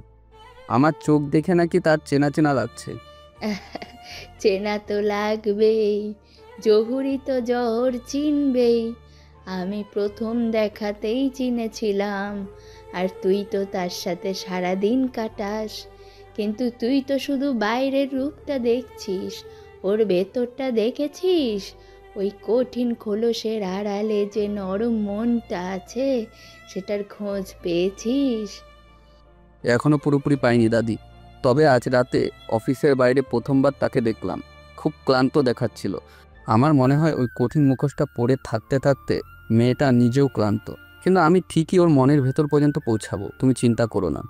আমার চোখ দেখে নাকি তার চেনা চেনা লাগছে। চেনা তো লাগবেই, জহুরি তো জহর চিনবেই। আমি প্রথম দেখাতেই চিনেছিলাম, আর তুই তো তার সাথে সারাদিন কাটাস। কিন্তু তুই তো শুধু বাইরের রূপটা দেখছিস, ওর ভেতরটা দেখেছিস? ওই কঠিন খোলসের আড়ালে যে নরম মনটা আছে, সেটার খোঁজ পেয়েছিস? এখনো পুরোপুরি পাইনি দাদি, তবে আজ রাতে অফিসের বাইরে প্রথমবার তাকে দেখলাম। খুব ক্লান্ত দেখাচ্ছিল। আমার মনে হয় ওই কঠিন মুখোশটা পরে থাকতে থাকতে মেয়েটা নিজেও ক্লান্ত। কিন্তু আমি ঠিকই ওর মনের ভেতর পর্যন্ত পৌঁছাবো, তুমি চিন্তা করো না।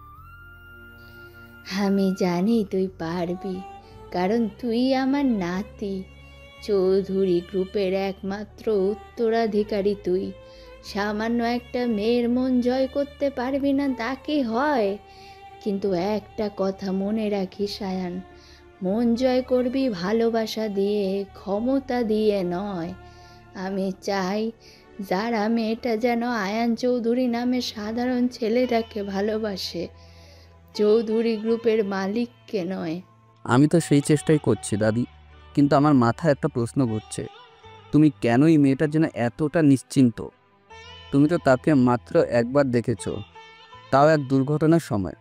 আমি জানি তুই পারবি, কারণ তুই আমার নাতি। চৌধুরী গ্রুপের একমাত্র উত্তরাধিকারী তুই। সামান্য একটা মেয়ের মন জয় করতে পারবি না তা কি হয়? কিন্তু একটা কথা মনে রাখিস আয়ান, মন জয় করবি ভালোবাসা দিয়ে, ক্ষমতা দিয়ে নয়। আমি চাই যারা মেয়েটা যেন আয়ান চৌধুরী নামে সাধারণ ছেলেটাকে ভালোবাসে, চৌধুরী গ্রুপের মালিককে নয়। আমি তো সেই চেষ্টাই করছি দাদি, কিন্তু আমার মাথায় একটা প্রশ্ন ঘুরছে। তুমি কেন এই মেয়েটার জন্য এতটা নিশ্চিন্ত? তুমি তো তাকে মাত্র একবার দেখেছো, তাও এক দুর্ঘটনার সময়।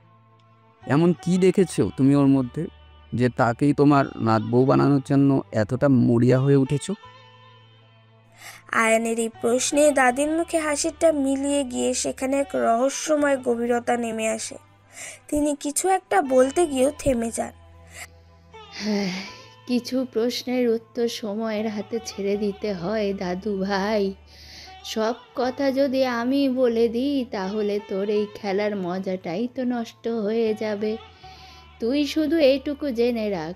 এমন কি দেখেছো তুমি ওর মধ্যে যে তাকেই তোমার নাত বউ বানানোর জন্য এতটা মরিয়া হয়ে উঠেছো? আয়ানের এই প্রশ্নে দাদির মুখে হাসিটা মিলিয়ে গিয়ে সেখানে এক রহস্যময় গভীরতা নেমে আসে। তিনি কিছু একটা বলতে গিয়েও থেমে যান। হ্যাঁ, কিছু প্রশ্নের উত্তর সময়ের হাতে ছেড়ে দিতে হয় দাদু ভাই। সব কথা যদি আমি বলে দিই তাহলে তোর এই খেলার মজাটাই তো নষ্ট হয়ে যাবে। তুই শুধু এইটুকু জেনে রাখ,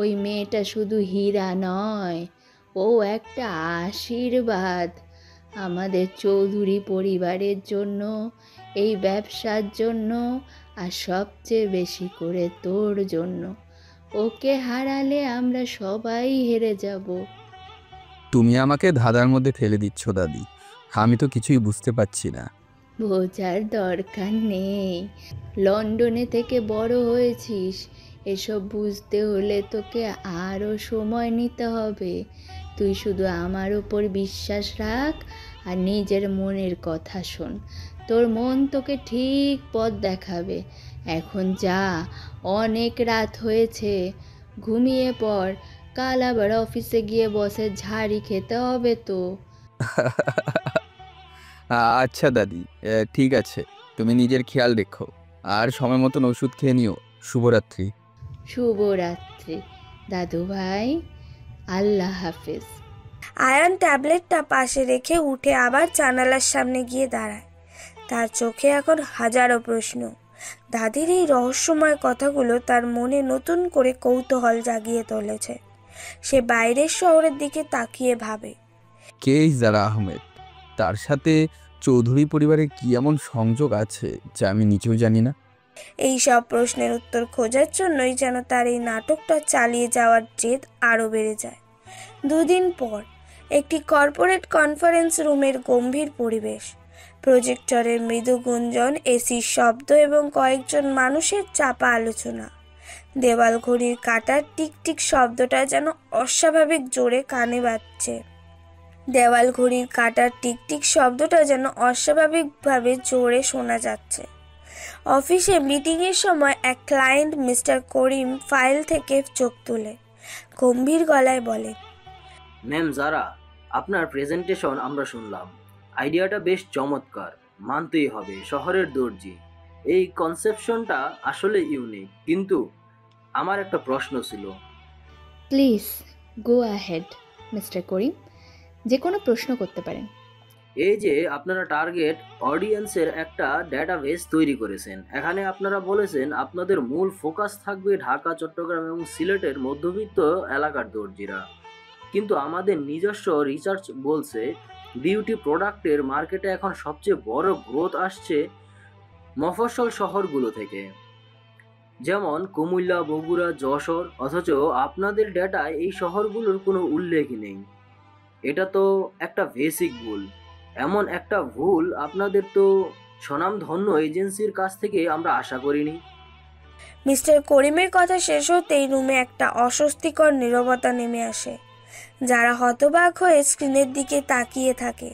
ওই মেয়েটা শুধু হীরা নয়, ও একটা আশীর্বাদ আমাদের চৌধুরী পরিবারের জন্য, এই ব্যবসার জন্য, আর সবচেয়ে বেশি করে তোর জন্য। ওকে হারালে আমরা সবাই হেরে যাব। তুমি আমাকে ধাঁধার মধ্যে ফেলে দিচ্ছ দাদি, আমি তো কিছুই বুঝতে পারছি না। বোঝার দরকার নেই, লন্ডনে থেকে বড় হয়েছিস, এসব বুঝতে হলে তোকে আরও সময় নিতে হবে। তুই শুধু আমার উপর বিশ্বাস রাখ আর নিজের মনের কথা শোন। তোর মন তোকে ঠিক পথ দেখাবে। এখন যা, অনেক রাত হয়েছে, ঘুমিয়ে পড়। কাল আবার অফিসে গিয়ে বসের ঝাড়ি খেতে হবে তো। আচ্ছা দাদি, ঠিক আছে। তুমি নিজের খেয়াল রেখো, আর সময় মতন ওষুধ খেয়ে নিও। শুভরাত্রি। শুভরাত্রি দাদু ভাই, আল্লাহ হাফেজ। আয়ান ট্যাবলেটটা পাশে রেখে উঠে আবার জানালার সামনে গিয়ে দাঁড়ায়। তার চোখে এখন হাজারো প্রশ্ন। দাদির এই রহস্যময় কথাগুলো তার মনে নতুন করে কৌতূহল জাগিয়ে তুলেছে। সে বাইরের শহরের দিকে তাকিয়ে ভাবে, কে ইজারা আহমেদ? তার সাথে চৌধুরী পরিবারের কি এমন সংযোগ আছে যা আমি নিজেও জানি না? এই সব প্রশ্নের উত্তর খোঁজার জন্যই যেন তার এই নাটকটা চালিয়ে যাওয়ার জেদ আরও বেড়ে যায়। দুদিন পর একটি কর্পোরেট কনফারেন্স রুমের গম্ভীর পরিবেশ, প্রজেক্টরের মৃদু গুঞ্জন, এসির শব্দ এবং কয়েকজন মানুষের চাপা আলোচনা। দেওয়াল ঘড়ির কাঁটার টিকটিক শব্দটা যেন অস্বাভাবিক জোরে কানে বাজছে। দেওয়াল ঘড়ির কাঁটার টিকটিক শব্দটা যেন অস্বাভাবিকভাবে জোরে শোনা যাচ্ছে। অফিসে মিটিংয়ের সময় এক ক্লায়েন্ট মিস্টার করিম ফাইল থেকে চোখ তুলে গম্ভীর গলায় বলে, ম্যাম জারা, আপনার প্রেজেন্টেশন আমরা শুনলাম, আইডিয়াটা বেশ চমৎকার, মানতেই হবে। শহরের দর্জি, এই কনসেপশনটা আসলে ইউনিক, কিন্তু আমার একটা প্রশ্ন ছিল। প্লিজ গো অ্যাহেড মিস্টার করিম, যে কোনো প্রশ্ন করতে পারেন। এই যে আপনারা টার্গেট অডিয়েন্সের একটা ডেটাবেস তৈরি করেছেন, এখানে আপনারা বলেছেন আপনাদের মূল ফোকাস থাকবে ঢাকা, চট্টগ্রাম এবং সিলেটের মধ্যবিত্ত এলাকার দর্জিরা, কিন্তু আমাদের নিজস্ব রিসার্চ বলছে বিউটি প্রোডাক্টের মার্কেটে এখন সবচেয়ে বড় গ্রোথ আসছে মফস্বল শহরগুলো থেকে, যেমন কুমিল্লা, বগুড়া, যশোর, অথচ আপনাদের ডেটায় এই শহরগুলোর কোনো উল্লেখই নেই। এটা তো একটা বেসিক ভুল। এমন একটা ভুল আপনাদের তো স্বনামধন্য এজেন্সির কাছ থেকে আমরা আশা করিনি। মিস্টার করিমের কথা শেষ হতেই রুমে একটা অস্বস্তিকর নীরবতা নেমে আসে। যারা হতবাক হয়ে স্ক্রিনের দিকে তাকিয়ে থাকে,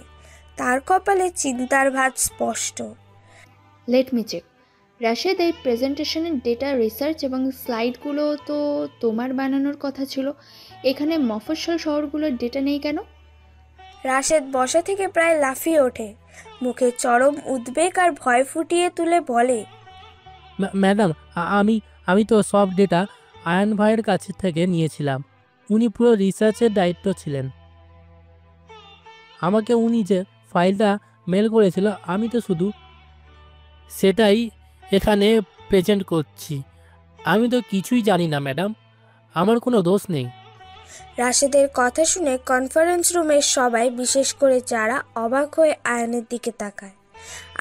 তার কপালে চিন্তার ভাঁজ স্পষ্ট। Let me check. রাশেদ, এই প্রেজেন্টেশনের ডেটা রিসার্চ এবং স্লাইডগুলো তো তোমার বানানোর কথা ছিল, এখানে মফস্বল শহরগুলোর ডেটা নেই কেন? রাশেদ বসা থেকে প্রায় লাফিয়ে ওঠে, মুখে চরম উদ্বেগ আর ভয় ফুটিয়ে তুলে বলে, ম্যাডাম, আমি তো সব ডেটা আয়ান ভাইয়ের কাছ থেকে নিয়েছিলাম। উনি পুরো রিসার্চের দায়িত্ব ছিলেন। আমাকে উনি যে ফাইলটা মেল করেছিল, আমি তো শুধু সেটাই এখানে প্রেজেন্ট করছি। আমি তো কিছুই জানি না ম্যাডাম, আমার কোনো দোষ নেই। রাশেদের কথা শুনে কনফারেন্স রুমের সবাই, বিশেষ করে যারা, অবাক হয়ে আয়ানের দিকে তাকায়।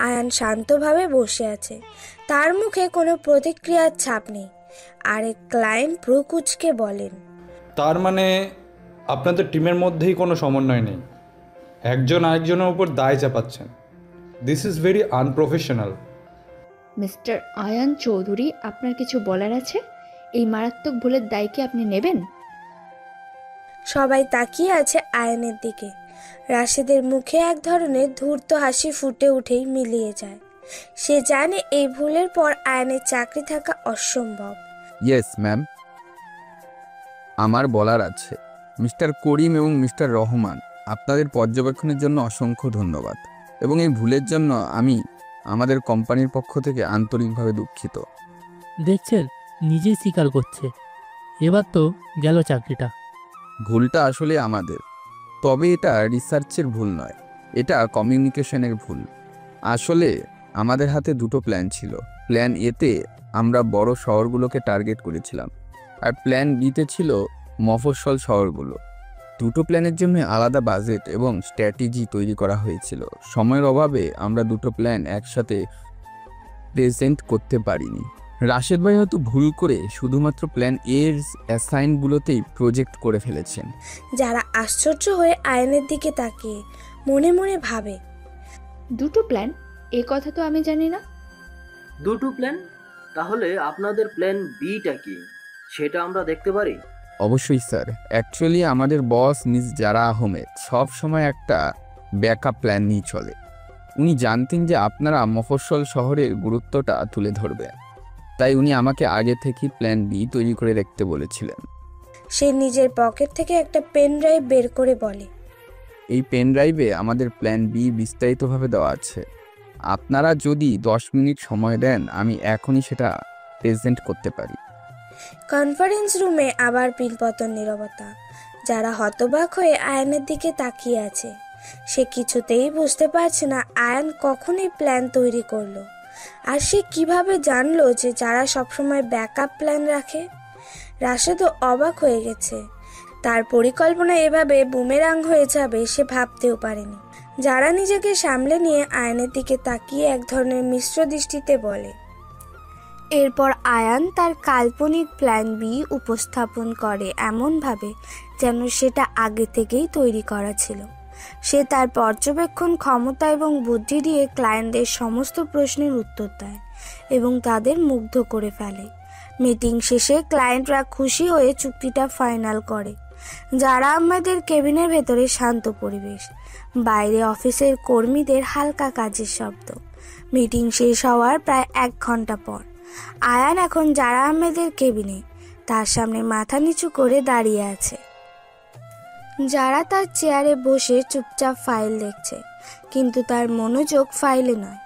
আয়ান শান্তভাবে বসে আছে, তার মুখে কোনো প্রতিক্রিয়ার ছাপ নেই। আরেক ক্লায়েন্ট ভ্রু কুঁচকে বলেন, তার মানে আপনাদের টিমের মধ্যেই কোনো সমন্বয় নেই, একজন আরেকজনের উপর দায় চাপাচ্ছেন। This is very unprofessional. Mister Ayan Chowdhury, আপনার কিছু বলার আছে? এই মারাত্মক ভুলের দায় কি আপনি নেবেন? সবাই তাকিয়ে আছে আয়ানের দিকে। রাশেদের মুখে এক ধরনের ধূর্ত হাসি ফুটে উঠেই মিলিয়ে যায়। সে জানে এই ভুলের পর আয়ানের চাকরি থাকা অসম্ভব। ইয়েস ম্যাম, আমার বলার আছে। মিস্টার করিম এবং মিস্টার রহমান, আপনাদের পর্যবেক্ষণের জন্য অসংখ্য ধন্যবাদ, এবং এই ভুলের জন্য আমি আমাদের কোম্পানির পক্ষ থেকে আন্তরিকভাবে দুঃখিত। দেখছেন, নিজেই স্বীকার করছে। এবার তো গেল চাকরিটা। ভুলটা আসলে আমাদের, তবে এটা রিসার্চের ভুল নয়, এটা কমিউনিকেশনের ভুল। আসলে আমাদের হাতে দুটো প্ল্যান ছিল। প্ল্যান এতে আমরা বড় শহরগুলোকে টার্গেট করেছিলাম, আর প্ল্যান বিতে ছিল মফস্বল শহরগুলো। দুটো প্ল্যানের জন্য আলাদা বাজেট এবং স্ট্র্যাটেজি তৈরি করা হয়েছিল। সময়ের অভাবে আমরা দুটো প্ল্যান একসাথে প্রেজেন্ট করতে পারিনি। রাশেদ ভাই হয়তো ভুল করে শুধুমাত্র প্ল্যান এর অ্যাসাইনগুলোতেই প্রজেক্ট করে ফেলেছেন। যারা আশ্চর্য হয়ে আয়নের দিকে তাকিয়ে মনে মনে ভাবে, দুটো প্ল্যান? এ কথা তো আমি জানি না। দুটো প্ল্যান? তাহলে আপনাদের প্ল্যান বিটা কি, সেটা আমরা দেখতে পারি? অবশ্যই স্যার। অ্যাকচুয়ালি আমাদের বস মিস জারা আহমেদ সব সময় একটা ব্যাকআপ প্ল্যান নিয়ে চলে। উনি জানতেন যে আপনারা মফস্বল শহরের গুরুত্বটা তুলে ধরবেন, তাই উনি আমাকে আগে থেকেই প্ল্যান বি তৈরি করে রাখতে বলেছিলেন। সে নিজের পকেট থেকে একটা পেন ড্রাইভ বের করে বলে, এই পেন ড্রাইভে আমাদের প্ল্যান বি বিস্তারিতভাবে দেওয়া আছে। আপনারা যদি 10 মিনিট সময় দেন, আমি এখনই সেটা প্রেজেন্ট করতে পারি। কনফারেন্স রুমে আবার পিলপতন নীরবতা। যারা হতবাক হয়ে আয়নের দিকে তাকিয়ে আছে। সে কিছুতেই বুঝতে পারছে না আয়ান কখন এই প্ল্যান তৈরি করলো, আর সে কিভাবে জানলো যে যারা সবসময় ব্যাকআপ প্ল্যান রাখে। রাশেদও অবাক হয়ে গেছে। তার পরিকল্পনা এভাবে বুমেরাং হয়ে যাবে সে ভাবতেও পারেনি। যারা নিজেকে সামলে নিয়ে আয়নের দিকে তাকিয়ে এক ধরনের মিশ্র দৃষ্টিতে বলে। এরপর আয়ান তার কাল্পনিক প্ল্যান বি উপস্থাপন করে এমনভাবে যেন সেটা আগে থেকেই তৈরি করা ছিল। সে তার পর্যবেক্ষণ ক্ষমতা এবং বুদ্ধি দিয়ে ক্লায়েন্টদের সমস্ত প্রশ্নের উত্তর দেয় এবং তাদের মুগ্ধ করে ফেলে। মিটিং শেষে ক্লায়েন্টরা খুশি হয়ে চুক্তিটা ফাইনাল করে। যারা আমাদের কেবিনের ভেতরে শান্ত পরিবেশ, বাইরে অফিসের কর্মীদের হালকা কাজের শব্দ। মিটিং শেষ হওয়ার প্রায় 1 ঘন্টা পর আয়ান এখন জারা আহমেদের কেবিনে, তার সামনে মাথা নিচু করে দাঁড়িয়ে আছে। যারা তার চেয়ারে বসে চুপচাপ ফাইল দেখছে, কিন্তু তার মনোযোগ ফাইলে নয়।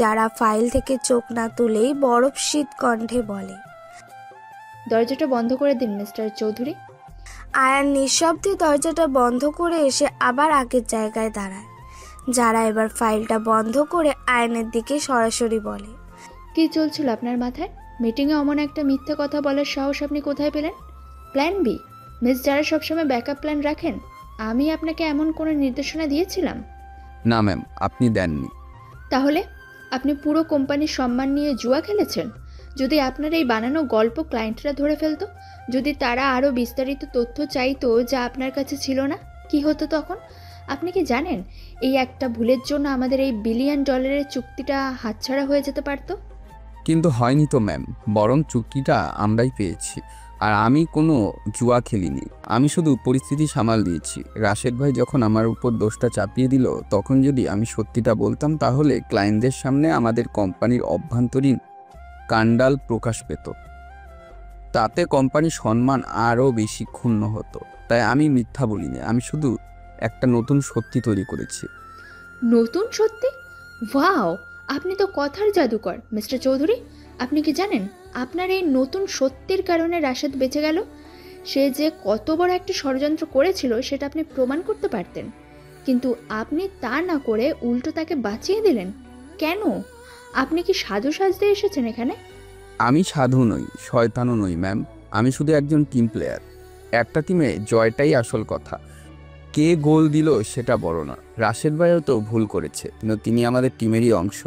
যারা ফাইল থেকে চোখ না তুলেই বরফ শীত কণ্ঠে বলে, দরজাটা বন্ধ করে দিন মিস্টার চৌধুরী। আয়ান নিঃশব্দে দরজাটা বন্ধ করে এসে আবার আগের জায়গায় দাঁড়ায়। যারা এবার ফাইলটা বন্ধ করে আয়নের দিকে সরাসরি বলে, কি চলছিল আপনার মাথায়? মিটিংয়ে অমন একটা মিথ্যে কথা বলার সাহস আপনি কোথায় পেলেন? Plan B? মিস যারা সবসময় ব্যাকআপ প্ল্যান রাখেন, আমি আপনাকে এমন কোনো নির্দেশনা দিয়েছিলাম? না ম্যাম, আপনি দেননি। তাহলে আপনি পুরো কোম্পানির সম্মান নিয়ে জুয়া খেলেছেন। যদি আপনার এই বানানো গল্প ক্লায়েন্টরা ধরে ফেলতো, যদি তারা আরও বিস্তারিত তথ্য চাইতো যা আপনার কাছে ছিল না, কি হতো তখন? আপনি কি জানেন এই একটা ভুলের জন্য আমাদের এই $1 বিলিয়ন চুক্তিটা হাতছাড়া হয়ে যেতে পারতো? কিন্তু হয়নি তো ম্যাম, বরং চুক্তিটা আমরাই পেয়েছি। আর আমি কোনো জুয়া খেলিনি, আমি শুধু পরিস্থিতি সামাল দিয়েছি। রাশেদ ভাই যখন আমার উপর দোষটা চাপিয়ে দিল, তখন যদি আমি সত্যিটা বলতাম তাহলে ক্লায়েন্টদের সামনে আমাদের কোম্পানির অভ্যন্তরীণ কাণ্ডাল প্রকাশ পেত। তাতে কোম্পানির সম্মান আরও বেশি ক্ষুণ্ণ হতো। তাই আমি মিথ্যা বলিনি, আমি শুধু একটা নতুন সত্যি তৈরি করেছি। নতুন সত্যি? ওয়াও, আপনি তো কথার জাদুকর মিস্টার চৌধুরী। আপনি কি জানেন আপনার এই নতুন সত্যির কারণে রাশেদ বেঁচে গেল? সে যে কত বড় একটা ষড়যন্ত্র করেছিল সেটা আপনি প্রমাণ করতে পারতেন, কিন্তু আপনি তা না করে উল্টো তাকে বাঁচিয়ে দিলেন। কেন? আপনি কি সাধু সাজতে এসেছেন এখানে? আমি সাধু নই, শয়তানও নই ম্যাম, আমি শুধু একজন টিম প্লেয়ার। একটা টিমে জয়টাই আসল কথা, কে গোল দিল সেটা বড় না। রাশেদ ভাইও তো ভুল করেছে, কিন্তু তিনি আমাদের টিমেরই অংশ।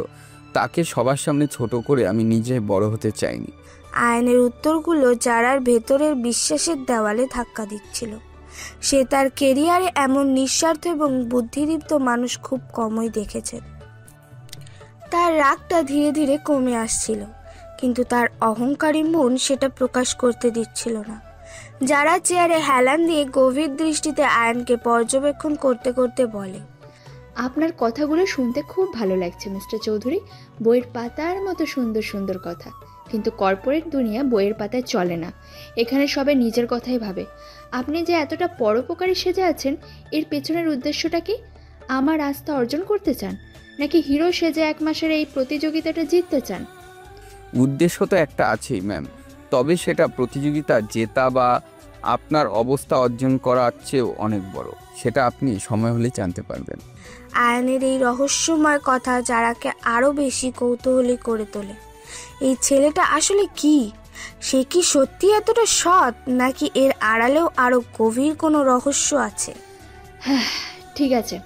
তাকে সবার সামনে ছোট করে আমি নিজে বড় হতে চাইনি। আয়নের উত্তরগুলো যারার ভেতরের বিশ্বাসের দেওয়ালে ধাক্কা দিচ্ছিল। সে তার কেরিয়ারে এমন নিঃস্বার্থ এবং বুদ্ধিদীপ্ত মানুষ খুব কমই দেখেছে। তার রাগটা ধীরে ধীরে কমে আসছিল, কিন্তু তার অহংকারী মন সেটা প্রকাশ করতে দিচ্ছিল না। যারা চেয়ারে হেলান দিয়ে গভীর দৃষ্টিতে আয়নকে পর্যবেক্ষণ করতে করতে বলে, আপনার কথাগুলো শুনতে খুব ভালো লাগছে মিস্টার চৌধুরী। বইয়ের পাতার মতো সুন্দর সুন্দর কথা, কিন্তু কর্পোরেট দুনিয়া বইয়ের পাতায় চলে না। এখানে সবাই নিজের কথাই ভাবে। আপনি যে এতটা পরোপকারী সেজে আছেন, এর পেছনের উদ্দেশ্যটা কি? আমার আস্থা অর্জন করতে চান, নাকি হিরো সেজে 1 মাসের এই প্রতিযোগিতাটা জিততে চান? উদ্দেশ্য তো একটা আছেই ম্যাম, তবে সেটা প্রতিযোগিতা জেতা বা আপনার অবস্থা অর্জন করার চেয়েও অনেক বড়। সেটা আপনি সময় হলে জানতে পারবেন। আয়নের এই রহস্যময় কথা যারাকে আরও বেশি কৌতূহলী করে তোলে। এই ছেলেটা আসলে কি? সে কি সত্যি এতটা সৎ, নাকি এর আড়ালেও আরও গভীর কোনো রহস্য আছে? হ্যাঁ, ঠিক আছে,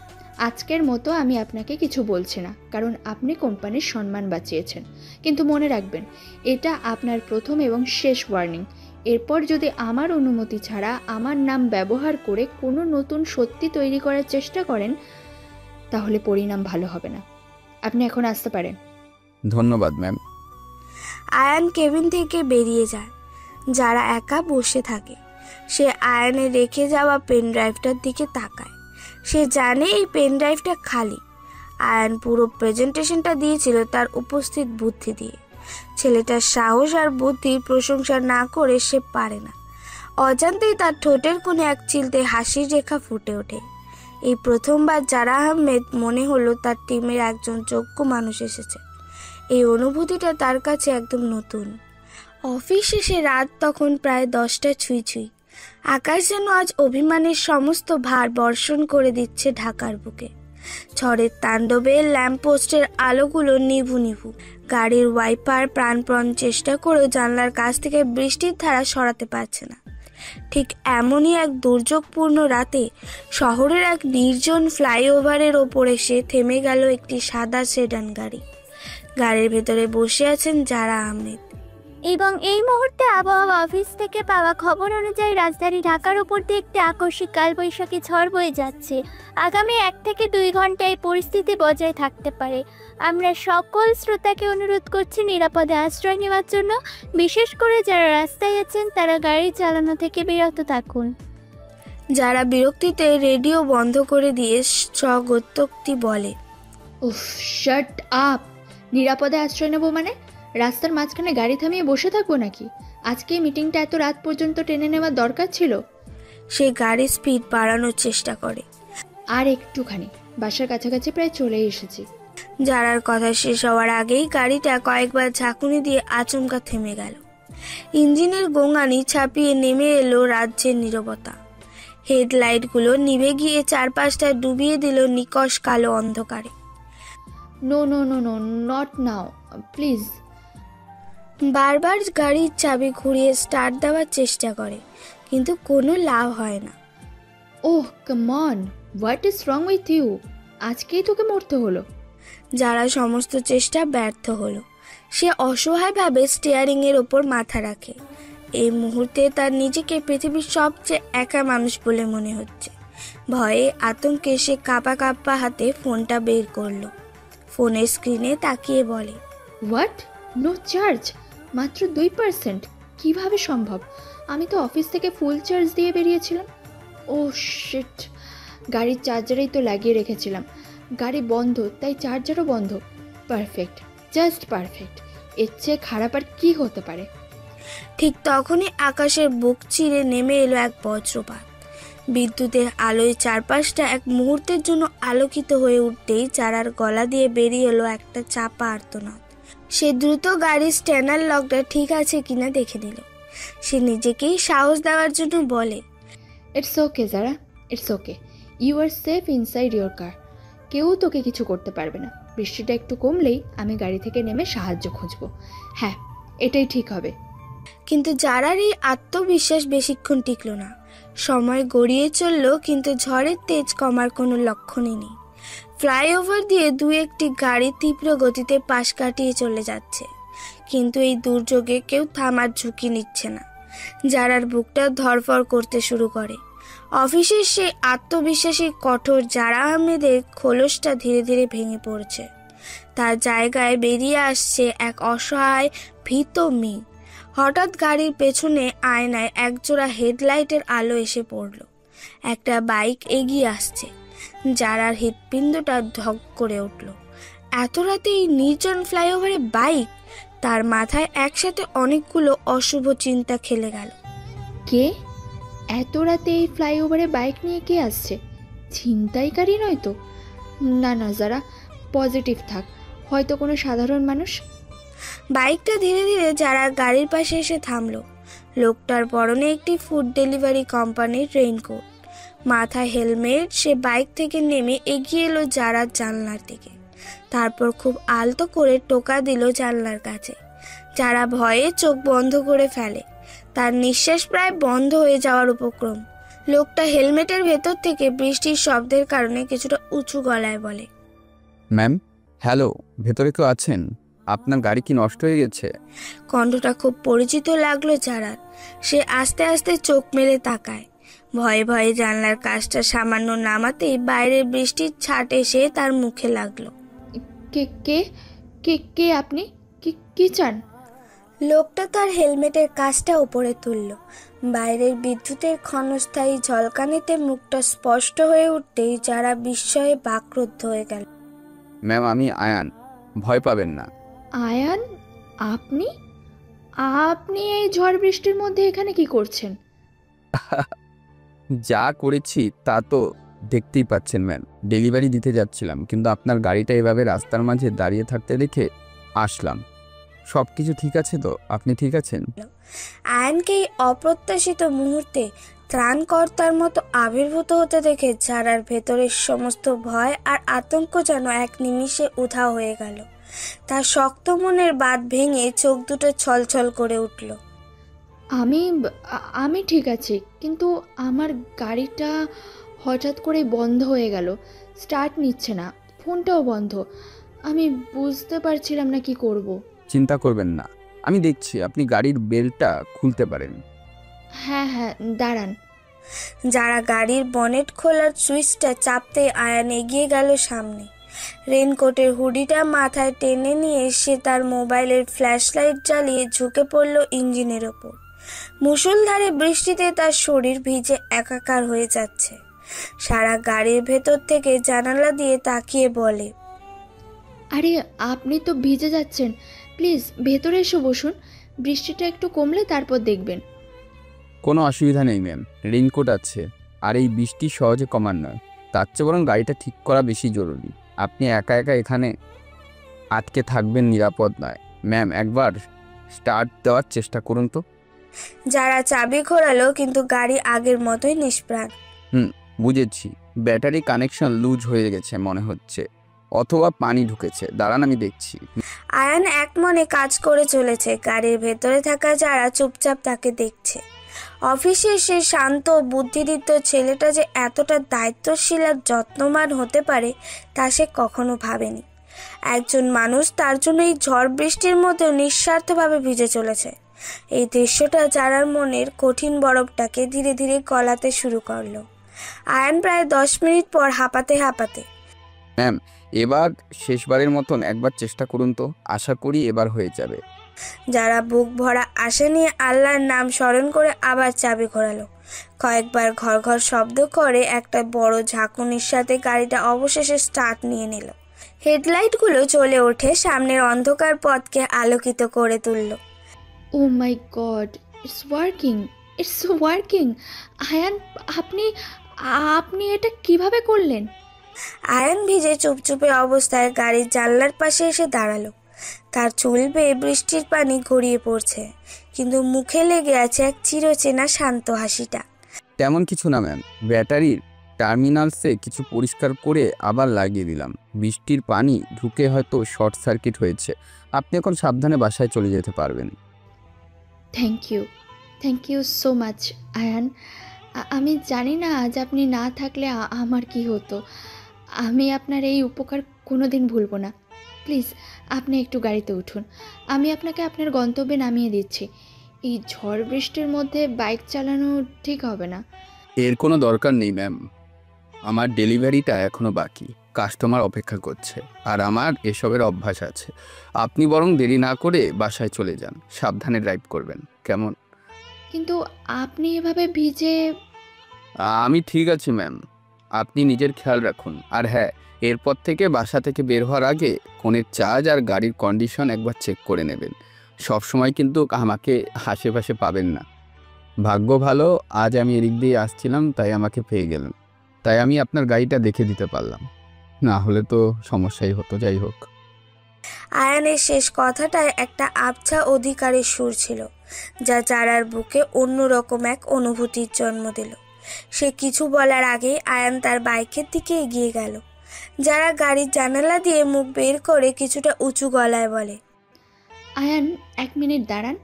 আজকের মতো আমি আপনাকে কিছু বলছি না, কারণ আপনি কোম্পানির সম্মান বাঁচিয়েছেন। কিন্তু মনে রাখবেন, এটা আপনার প্রথম এবং শেষ ওয়ার্নিং। এরপর যদি আমার অনুমতি ছাড়া আমার নাম ব্যবহার করে কোনো নতুন সত্যি তৈরি করার চেষ্টা করেন, তাহলে পরিণাম ভালো হবে না। আপনি এখন আসতে পারেন। ধন্যবাদ ম্যাম। আয়ান কেবিন থেকে বেরিয়ে যায়। যারা একা বসে থাকে, সে আয়ানে রেখে যাওয়া পেন ড্রাইভটার দিকে তাকায়। সে জানে এই পেন ড্রাইভটা খালি। আয়ান পুরো প্রেজেন্টেশনটা দিয়েছিল তার উপস্থিত বুদ্ধি দিয়ে। ছেলেটার সাহস আর বুদ্ধির প্রশংসা না করে সে পারে না। অজান্তেই তার ঠোঁটের কোণে এক চিলতে হাসির রেখা ফুটে ওঠে। এই প্রথমবার যারা আহমেদ মনে হলো তার টিমের একজন যোগ্য মানুষ এসেছে। এই অনুভূতিটা তার কাছে একদম নতুন। অফিস শেষে রাত তখন প্রায় 10টা ছুঁই ছুঁই। আকাশ যেন আজ অভিমানের সমস্ত ভার বর্ষণ করে দিচ্ছে ঢাকার বুকে। ঝড়ের তাণ্ডবে ল্যাম্পপোস্টের আলোগুলো নিভু নিভু। গাড়ির ওয়াইপার প্রাণপণ চেষ্টা করেও জানলার কাছ থেকে বৃষ্টির ধারা সরাতে পারছে না। ঠিক এমনই এক দুর্যোগপূর্ণ রাতে শহরের এক নির্জন ফ্লাইওভারের ওপর এসে থেমে গেল একটি সাদা সেডান গাড়ি। গাড়ির ভেতরে বসে আছেন যারা আহমেদ। এবং এই মুহূর্তে আবহাওয়া অফিস থেকে পাওয়া খবর অনুযায়ী রাজধানী ঢাকার উপর দিয়ে একটি আকস্মিক কালবৈশাখী ঝড় বয়ে যাচ্ছে। আগামী 1 থেকে 2 ঘন্টায় পরিস্থিতি বজায় থাকতে পারে। আমরা সকল শ্রোতাকে অনুরোধ করছি নিরাপদে আশ্রয় নেওয়ার জন্য। বিশেষ করে যারা রাস্তায় আছেন তারা গাড়ি চালানো থেকে বিরত থাকুন। যারা বিরক্তিতে রেডিও বন্ধ করে দিয়ে স্বগতোক্তি বলে, উফ, শাট আপ! নিরাপদে আশ্রয় নেবো মানে রাস্তার মাঝখানে গাড়ি থামিয়ে বসে থাকবো নাকি? আজকে এই মিটিংটা এত রাত পর্যন্ত টেনে নেওয়ার দরকার ছিল? সে গাড়ির স্পিড বাড়ানোর চেষ্টা করে। আর একটুখানি, বাসার কাছাকাছি প্রায় চলে এসেছি। যারার কথা শেষ হওয়ার আগেই গাড়িটা কয়েকবার ঝাঁকুনি দিয়ে আচমকা থেমে গেল। ইঞ্জিনের গোঙানি ছাপিয়ে নেমে এলো রাজ্যের নীরবতা। হেডলাইটগুলো নিভে গিয়ে চারপাশটা ডুবিয়ে দিল নিকষ কালো অন্ধকারে। No no no no, not now please. বারবার গাড়ির চাবি ঘুরিয়ে স্টার্ট দেওয়ার চেষ্টা করে, কিন্তু কোনো লাভ হয় না। Oh come on, what is wrong with you? আজকেই তোকে মরতে হলো। যারা সমস্ত চেষ্টা ব্যর্থ হলো। সে অসহায়ভাবে স্টিয়ারিংয়ের ওপর মাথা রাখে। এই মুহূর্তে তার নিজেকে পৃথিবীর সবচেয়ে একা মানুষ বলে মনে হচ্ছে। ভয়ে আতঙ্কে সে কাঁপা কাঁপা হাতে ফোনটা বের করলো। ফোনের স্ক্রিনে তাকিয়ে বলে, হোয়াট? No charge? মাত্র 2%? কিভাবে সম্ভব? আমি তো অফিস থেকে ফুল চার্জ দিয়ে বেরিয়েছিলাম। ও শিট, গাড়ির চার্জারেই তো লাগিয়ে রেখেছিলাম। গাড়ি বন্ধ, তাই চার্জারও বন্ধ। Perfect, just perfect. এর চেয়ে খারাপ আর কি হতে পারে? ঠিক তখনই আকাশের বুক চিরে নেমে এলো এক বজ্রপাত। বিদ্যুতের আলোয় চারপাশটা এক মুহূর্তের জন্য আলোকিত হয়ে উঠতেই চারার গলা দিয়ে বেরিয়ে এলো একটা চাপা আর্তনাদ। সে দ্রুত গাড়ির স্ট্যান্ডার লকটা ঠিক আছে কিনা দেখে নিল। সে নিজেকেই সাহস দেওয়ার জন্য বলে, ইটস ওকে যারা, it's okay. You are safe inside your car. কেউ তোকে কিছু করতে পারবে না। বৃষ্টিটা একটু কমলেই আমি গাড়ি থেকে নেমে সাহায্য খুঁজব। হ্যাঁ, এটাই ঠিক হবে। কিন্তু যারার এই আত্মবিশ্বাস বেশিক্ষণ টিকল না। সময় গড়িয়ে চলল, কিন্তু ঝড়ের তেজ কমার কোনো লক্ষণই নেই। ফ্লাইওভার দিয়ে দু একটি গাড়ি তীব্র গতিতে পাশ কাটিয়ে চলে যাচ্ছে, কিন্তু এই দুর্যোগে কেউ থামার ঝুঁকি নিচ্ছে না। যারার বুকটা ধড়ফড় করতে শুরু করে। অফিসের সেই আত্মবিশ্বাসী কঠোর জারা আহমেদের খোলসটা ধীরে ধীরে ভেঙে পড়ছে। তার জায়গায় বেরিয়ে আসছে এক অসহায় ভীত মেয়ে। হঠাৎ গাড়ির পেছনে আয়নায় একজোড়া হেডলাইটের আলো এসে পড়ল। একটা বাইক এগিয়ে আসছে। যারার হৃৎপিণ্ডটা ধক করে উঠল। এত রাতে এই নির্জন ফ্লাইওভারে বাইক! তার মাথায় একসাথে অনেকগুলো অশুভ চিন্তা খেলে গেল। কে? এত রাতে এই ফ্লাইওভারে বাইক নিয়ে কে আসছে? ছিনতাইকারী নয় তো? না না যারা, পজিটিভ থাক, হয়তো কোনো সাধারণ মানুষ। বাইকটা ধীরে ধীরে যারা গাড়ির পাশে এসে থামলো। লোকটার পরনে একটি ফুড ডেলিভারি কোম্পানির রেইনকোট, মাথায় হেলমেট। সে বাইক থেকে নেমে এগিয়ে এলো যারার জানলার দিকে। তারপর খুব আলতো করে টোকা দিল জানলার কাছে। যারা ভয়ে চোখ বন্ধ করে ফেলে। তার নিঃশ্বাস প্রায় বন্ধ হয়ে যাওয়ার উপক্রম। লোকটা হেলমেটের ভেতর থেকে বৃষ্টির শব্দের কারণে কিছুটা উঁচু গলায় বলে, ম্যাম, হ্যালো, ভেতরে কেউ আছেন? আপনার গাড়ি কি নষ্ট হয়ে গেছে? কণ্ঠটা খুব পরিচিত লাগলো যারার। সে আস্তে আস্তে চোখ মেলে তাকায়। ভয়ে ভয়ে জানলার কাজটা সামান্য নামাতেই বাইরের বৃষ্টির ছাট এসে তার মুখে লাগলো। কে কে কে কে আপনি? কি চান? লোকটা তার হেলমেটের কাজটা উপরে তুলল। বাইরের বিদ্যুতের ক্ষণস্থায়ী ঝলকানিতে মুখটা স্পষ্ট হয়ে উঠতেই যারা বিস্ময়ে বাকরুদ্ধ হয়ে গেল। ম্যাম, আমি আয়ান, ভয় পাবেন না। আয়ান? আপনি? আপনি এই ঝড় বৃষ্টির মধ্যে এখানে কি করছেন? যা করেছি তা তো দেখতেই পাচ্ছেন ম্যাম। ডেলিভারি দিতে যাচ্ছিলাম, কিন্তু আপনার গাড়িটা এভাবে রাস্তার মাঝে দাঁড়িয়ে থাকতে দেখে আসলাম। সব কিছু ঠিক আছে তো? আপনি ঠিক আছেন? আয়ানকে এই অপ্রত্যাশিত মুহূর্তে ত্রাণকর্তার মতো আবির্ভূত হতে দেখে যারার ভেতরের সমস্ত ভয় আর আতঙ্ক যেন এক নিমিষে উধাও হয়ে গেল। তার শক্ত মনের বাঁধ ভেঙে চোখ দুটো ছলছল করে উঠল। আমি ঠিক আছি, কিন্তু আমার গাড়িটা হঠাৎ করে বন্ধ হয়ে গেল। স্টার্ট নিচ্ছে না, ফোনটাও বন্ধ। আমি বুঝতে পারছিলাম না কি করব। চিন্তা করবেন না, আমি দেখছি। আপনি গাড়ির বেলটা খুলতে পারেন। হ্যাঁ হ্যাঁ, দাঁড়ান। যারা গাড়ির বনেট খোলার সুইচটা চাপতে আয়ান এগিয়ে গেল সামনে। রেনকোটের হুডিটা মাথায় টেনে নিয়ে সে তার মোবাইলের ফ্ল্যাশ লাইট জ্বালিয়ে ঝুঁকে পড়ল ইঞ্জিনের ওপর। মুষলধারে বৃষ্টিতে তার শরীর ভিজে একাকার হয়ে যাচ্ছে। সারা গাড়ির ভেতর থেকে জানালা দিয়ে তাকিয়ে বলে, আরে আপনি তো ভিজে যাচ্ছেন, প্লিজ ভেতরে এসে বসুন। বৃষ্টিটা একটু কমলে তারপর দেখবেন। কোনো অসুবিধা নেই ম্যাম, রেইনকোট আছে, আর এই বৃষ্টি সহজে কমার নয়। তার চেয়ে বরং গাড়িটা ঠিক করা বেশি জরুরি। আপনি একা একা এখানে আটকে থাকবেন নিরাপদ নয়। ম্যাম, একবার স্টার্ট দেওয়ার চেষ্টা করুন তো। যারা চাবি ঘোরালো কিন্তু গাড়ি আগের মতোই নিষ্প্রাণ। বুঝেছি, ব্যাটারি কানেকশন লুজ হয়ে গেছে মনে হচ্ছে, অথবা পানি ঢুকেছে। দাঁড়ান, আমি দেখছি। আয়ান এক মনে কাজ করে চলেছে। গাড়ির ভেতরে থাকা যারা চুপচাপ তাকে দেখছে। অফিসে সে শান্ত বুদ্ধিদীপ্ত ছেলেটা যে এতটা দায়িত্বশীল আর যত্নবান হতে পারে তা সে কখনো ভাবেনি। একজন মানুষ তার জন্য এই ঝড় বৃষ্টির মধ্যেও নিঃস্বার্থভাবে ভিজে চলেছে। এই দৃশ্যটা যারার মনের কঠিন বরফটাকে ধীরে ধীরে গলাতে শুরু করলো। আয়ান প্রায় 10 মিনিট পর হাঁপাতে হাঁপাতে, ম্যাম, এবার শেষবারের মতন একবার চেষ্টা করুন তো, আশা করি এবার হয়ে যাবে। যারা বুক ভরা আশা নিয়ে আল্লাহর নাম স্মরণ করে আবার চাবি ঘোরালো। কয়েকবার ঘর ঘর শব্দ করে একটা বড় ঝাঁকুনির সাথে গাড়িটা অবশেষে স্টার্ট নিয়ে নিল। হেডলাইটগুলো জ্বলে ওঠে, সামনের অন্ধকার পথকে আলোকিত করে তুলল। ও মাই গড, ইটস ওয়ার্কিং। আয়ান, আপনি এটা কিভাবে করলেন? আয়ান ভিজে চুপচুপে অবস্থায় গাড়ির জানলার পাশে এসে দাঁড়ালো। তার চুল বেয়ে বৃষ্টির পানি গড়িয়ে পড়ছে, কিন্তু মুখে লেগে আছে এক চিরচেনা শান্ত হাসিটা। তেমন কিছু না ম্যাম, ব্যাটারির টার্মিনালসে কিছু পরিষ্কার করে আবার লাগিয়ে দিলাম। বৃষ্টির পানি ঢুকে হয়তো শর্ট সার্কিট হয়েছে। আপনি এখন সাবধানে বাসায় চলে যেতে পারবেন। Thank you so much Ayaan. আমি জানি না আজ আপনি না থাকলে আমার কি হতো। আমি আপনার এই উপকার কোনোদিন ভুলব না। প্লিজ আপনি একটু গাড়িতে উঠুন, আমি আপনাকে আপনার গন্তব্যে নামিয়ে দিচ্ছি। এই ঝড় বৃষ্টির মধ্যে বাইক চালানো ঠিক হবে না। এর কোনো দরকার নেই ম্যাম, আমার ডেলিভারিটা এখনও বাকি, কাস্টমার অপেক্ষা করছে, আর আমার এসবের অভ্যাস আছে। আপনি বরং দেরি না করে বাসায় চলে যান, সাবধানে ড্রাইভ করবেন, কেমন? কিন্তু আপনি এভাবে ভিজে। আমি ঠিক আছি ম্যাম, আপনি নিজের খেয়াল রাখুন। আর হ্যাঁ, এরপর থেকে বাসা থেকে বের হওয়ার আগে ফোনের চার্জ আর গাড়ির কন্ডিশন একবার চেক করে নেবেন। সবসময় কিন্তু আমাকে আশেপাশে পাবেন না। ভাগ্য ভালো, আজ আমি এদিক দিয়ে আসছিলাম তাই আমাকে পেয়ে গেলেন, তাই আমি আপনার গাড়িটা দেখে দিতে পারলাম, না হলে তো সমস্যাই হতো। যাই হোক। আয়ানের শেষ কথাটায় একটা আবছা অধিকারের সুর ছিল, যা যারার বুকে অন্যরকম এক অনুভূতির জন্ম দিল। সে কিছু বলার আগেই আয়ান তার বাইকের দিকে এগিয়ে গেল। যারা গাড়ির জানালা দিয়ে মুখ বের করে কিছুটা উঁচু গলায় বলে, আয়ান 1 মিনিট দাঁড়ান।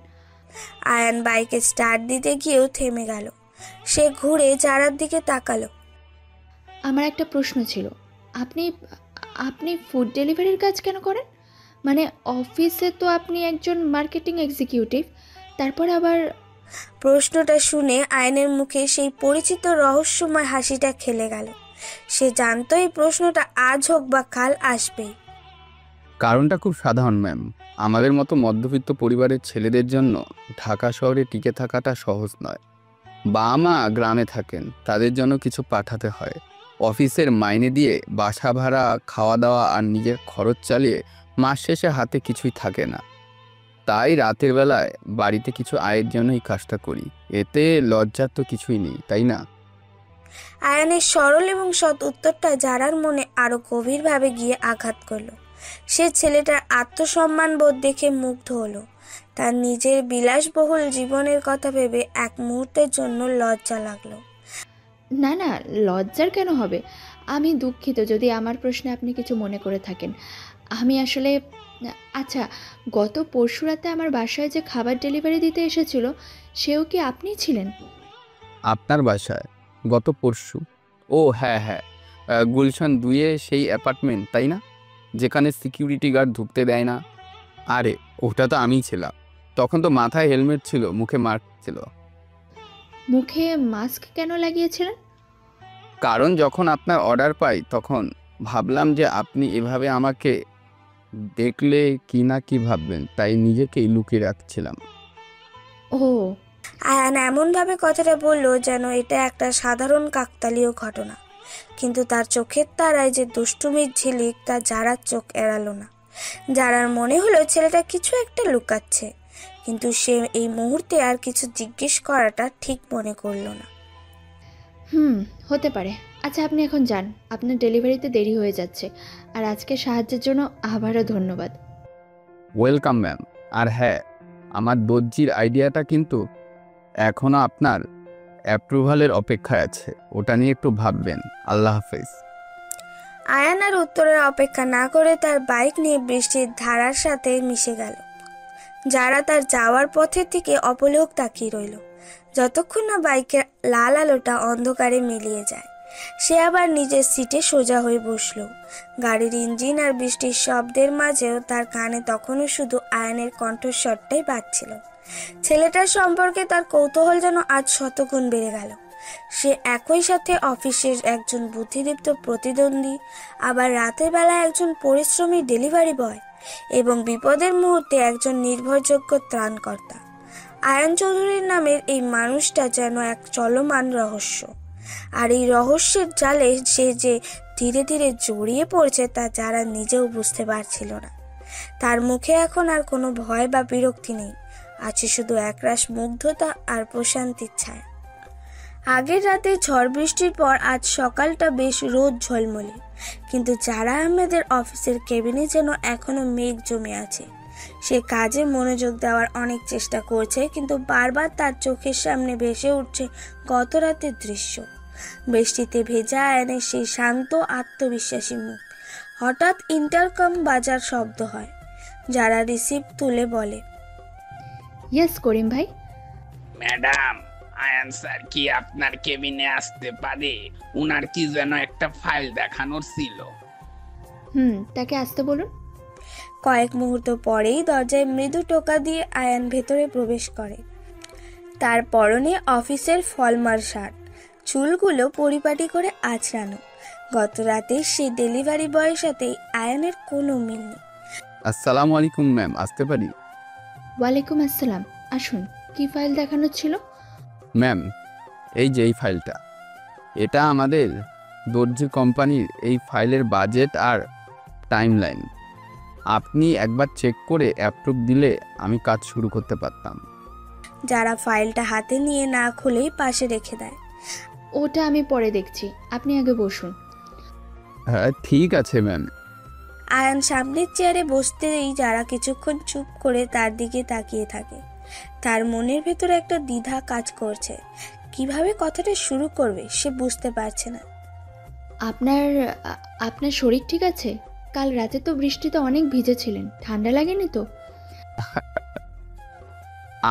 আয়ান বাইকে স্টার্ট দিতে গিয়েও থেমে গেল। সে ঘুরে যারার দিকে তাকালো। আমার একটা প্রশ্ন ছিল, আপনি ফুড ডেলিভারির কাজ কেন করেন? মানে অফিসে তো আপনি একজন মার্কেটিং এক্সিকিউটিভ, তারপর আবার। প্রশ্নটা শুনে আয়নের মুখে সেই পরিচিত রহস্যময় হাসিটা খেলে গেল। সে জানতো এই প্রশ্নটা আজ হোক বা কাল আসবেই। কারণটা খুব সাধারণ ম্যাম, আমাদের মতো মধ্যবিত্ত পরিবারের ছেলেদের জন্য ঢাকা শহরে টিকে থাকাটা সহজ নয়। বাবা মা গ্রামে থাকেন, তাদের জন্য কিছু পাঠাতে হয়। অফিসের মাইনে দিয়ে বাসা ভাড়া, খাওয়া দাওয়া আর নিজের খরচ চালিয়ে মাস শেষে হাতে কিছুই থাকে না। তাই রাতের বেলায় বাড়িতে কিছু আয়ের জন্য এই কাজটা করি। এতে লজ্জার তো কিছুই নেই, তাই না? আয়ানের সরল এবং সৎ উত্তরটা যারার মনে আরো গভীরভাবে গিয়ে আঘাত করলো। সে ছেলেটার আত্মসম্মান বোধ দেখে মুগ্ধ হলো। তার নিজের বিলাসবহুল জীবনের কথা ভেবে এক মুহূর্তের জন্য লজ্জা লাগলো। না, লজ্জার কেন হবে? আমি দুঃখিত যদি আমার প্রশ্নে আপনি কিছু মনে করে থাকেন। আমি আসলে, আচ্ছা, গত পরশু রাতে আমার বাসায় যে খাবার ডেলিভারি দিতে এসেছিল, সেও কি আপনি ছিলেন? আপনার বাসায় গত পরশু? ও হ্যাঁ, গুলশান 2-এ সেই অ্যাপার্টমেন্ট, তাই না, যেখানে সিকিউরিটি গার্ড ঢুকতে দেয় না? আরে ওটা তো আমিই ছিলাম। তখন তো মাথায় হেলমেট ছিল, মুখে মাস্ক ছিল। মুখে মাস্ক কেন লাগিয়েছিলেন? কারণ যখন আপনার অর্ডার পাই তখন ভাবলাম যে আপনি এভাবে আমাকে দেখলে কি না কি ভাববেন, তাই নিজেকেই লুকিয়ে রাখছিলাম। ও। আয়ান এমনভাবে কথাটা বললো যেন এটা একটা সাধারণ কাকতালীয় ঘটনা, কিন্তু তার চোখের তারায় যে দুষ্টুমির ঝিলিক তা যারার চোখ এড়ালো না। যারার মনে হলো ছেলেটা কিছু একটা লুকাচ্ছে, কিন্তু সে এই মুহূর্তে আর কিছু জিজ্ঞেস করাটা ঠিক মনে করলো না। হতে পারে। আচ্ছা, আপনি এখন যান, আপনার ডেলিভারিতে দেরি হয়ে যাচ্ছে। আর আজকে সাহায্যের জন্য আবারও ধন্যবাদ। Welcome ma'am. আর হ্যাঁ, আমার দর্জির আইডিয়াটা কিন্তু এখনও আপনার অ্যাপ্রুভালের অপেক্ষায় আছে, ওটা নিয়ে একটু ভাববেন। আল্লাহ হাফেজ। আয়ান আর উত্তরের অপেক্ষা না করে তার বাইক নিয়ে বৃষ্টির ধারার সাথে মিশে গেল। যারা তার যাওয়ার পথের দিকে অপলক তাকিয়ে রইল, যতক্ষণ না বাইকের লাল আলোটা অন্ধকারে মিলিয়ে যায়। সে আবার নিজের সিটে সোজা হয়ে বসলো। গাড়ির ইঞ্জিন আর বৃষ্টির শব্দের মাঝেও তার কানে তখনও শুধু আয়ানের কণ্ঠস্বরটাই বাজছিল। ছেলেটার সম্পর্কে তার কৌতূহল যেন আজ শতগুণ বেড়ে গেল। সে একই সাথে অফিসের একজন বুদ্ধিদীপ্ত প্রতিদ্বন্দ্বী, আবার রাতের বেলা একজন পরিশ্রমী ডেলিভারি বয় এবং বিপদের মুহূর্তে একজন নির্ভরযোগ্য ত্রাণকর্তা। আয়ান চৌধুরীর নামের এই মানুষটা যেন এক চলমান রহস্য, আর এই রহস্যের জালে সে যে ধীরে ধীরে জড়িয়ে পড়ছে তা যারা নিজেও বুঝতে পারছিল না। তার মুখে এখন আর কোনো ভয় বা বিরক্তি নেই, আছে শুধু একরাশ মুগ্ধতা আর প্রশান্তির ছায়া। আগের রাতে ঝড় বৃষ্টির পর আজ সকালটা বেশ রোদ ঝলমলে, কিন্তু জারা আহমেদের অফিসের কেবিনে যেন এখনো মেঘ জমে আছে। সে কাজে মনোযোগ দেওয়ার অনেক চেষ্টা করছে, কিন্তু বারবার তার চোখের সামনে ভেসে উঠছে গত রাতের দৃশ্য। বৃষ্টিতে ভেজা আয়নের সেই শান্ত আত্মবিশ্বাসী মুখ। হঠাৎ ইন্টারকম বাজার শব্দ হয়। যারা রিসিভ তুলে বলে, ইয়েস করিম ভাই। ম্যাডাম, আয়ান স্যার কি আপনার কেবিনে আসতে পারে? উনার কি যেন একটা ফাইল দেখানোর ছিল। তাকে আসতে বলুন। কয়েক মুহূর্ত পরেই দরজায় মৃদু টোকা দিয়ে আয়ান ভেতরে প্রবেশ করে। তার পরনে অফিসের ফলমার শার্ট, চুলগুলো পরিপাটি করে আঁচড়ানো। গত রাতে সে ডেলিভারি বয়ের সাথে আয়ানের কোনো মিল নেই। আসসালামু আলাইকুম ম্যাম, আসতে পারি? ওয়ালাইকুম আসসালাম, আসুন। কি ফাইল দেখানোর ছিল? ম্যাম, এই যে এই ফাইলটা, এটা আমাদের দর্জি কোম্পানির এই ফাইলের বাজেট আর টাইমলাইন। আপনি একবার চেক করে অ্যাপ্রুভ দিলে আমি কাজ শুরু করতে পারতাম। যারা ফাইলটা হাতে নিয়ে না খুলেই পাশে রেখে দেয়। ওটা আমি পরে দেখছি, আপনি আগে বসুন। হ্যাঁ ঠিক আছে ম্যাম। আয়ান সামনের চেয়ারে বসতেই যারা কিছুক্ষণ চুপ করে তার দিকে তাকিয়ে থাকে। তার মনের ভেতরে একটা দ্বিধা কাজ করছে। কিভাবে কথাটা শুরু করবে সে বুঝতে পারছে না। আপনার শরীর ঠিক আছে? কাল রাতে তো বৃষ্টিতে অনেক ভিজেছিলেন, ঠান্ডা লাগেনি তো?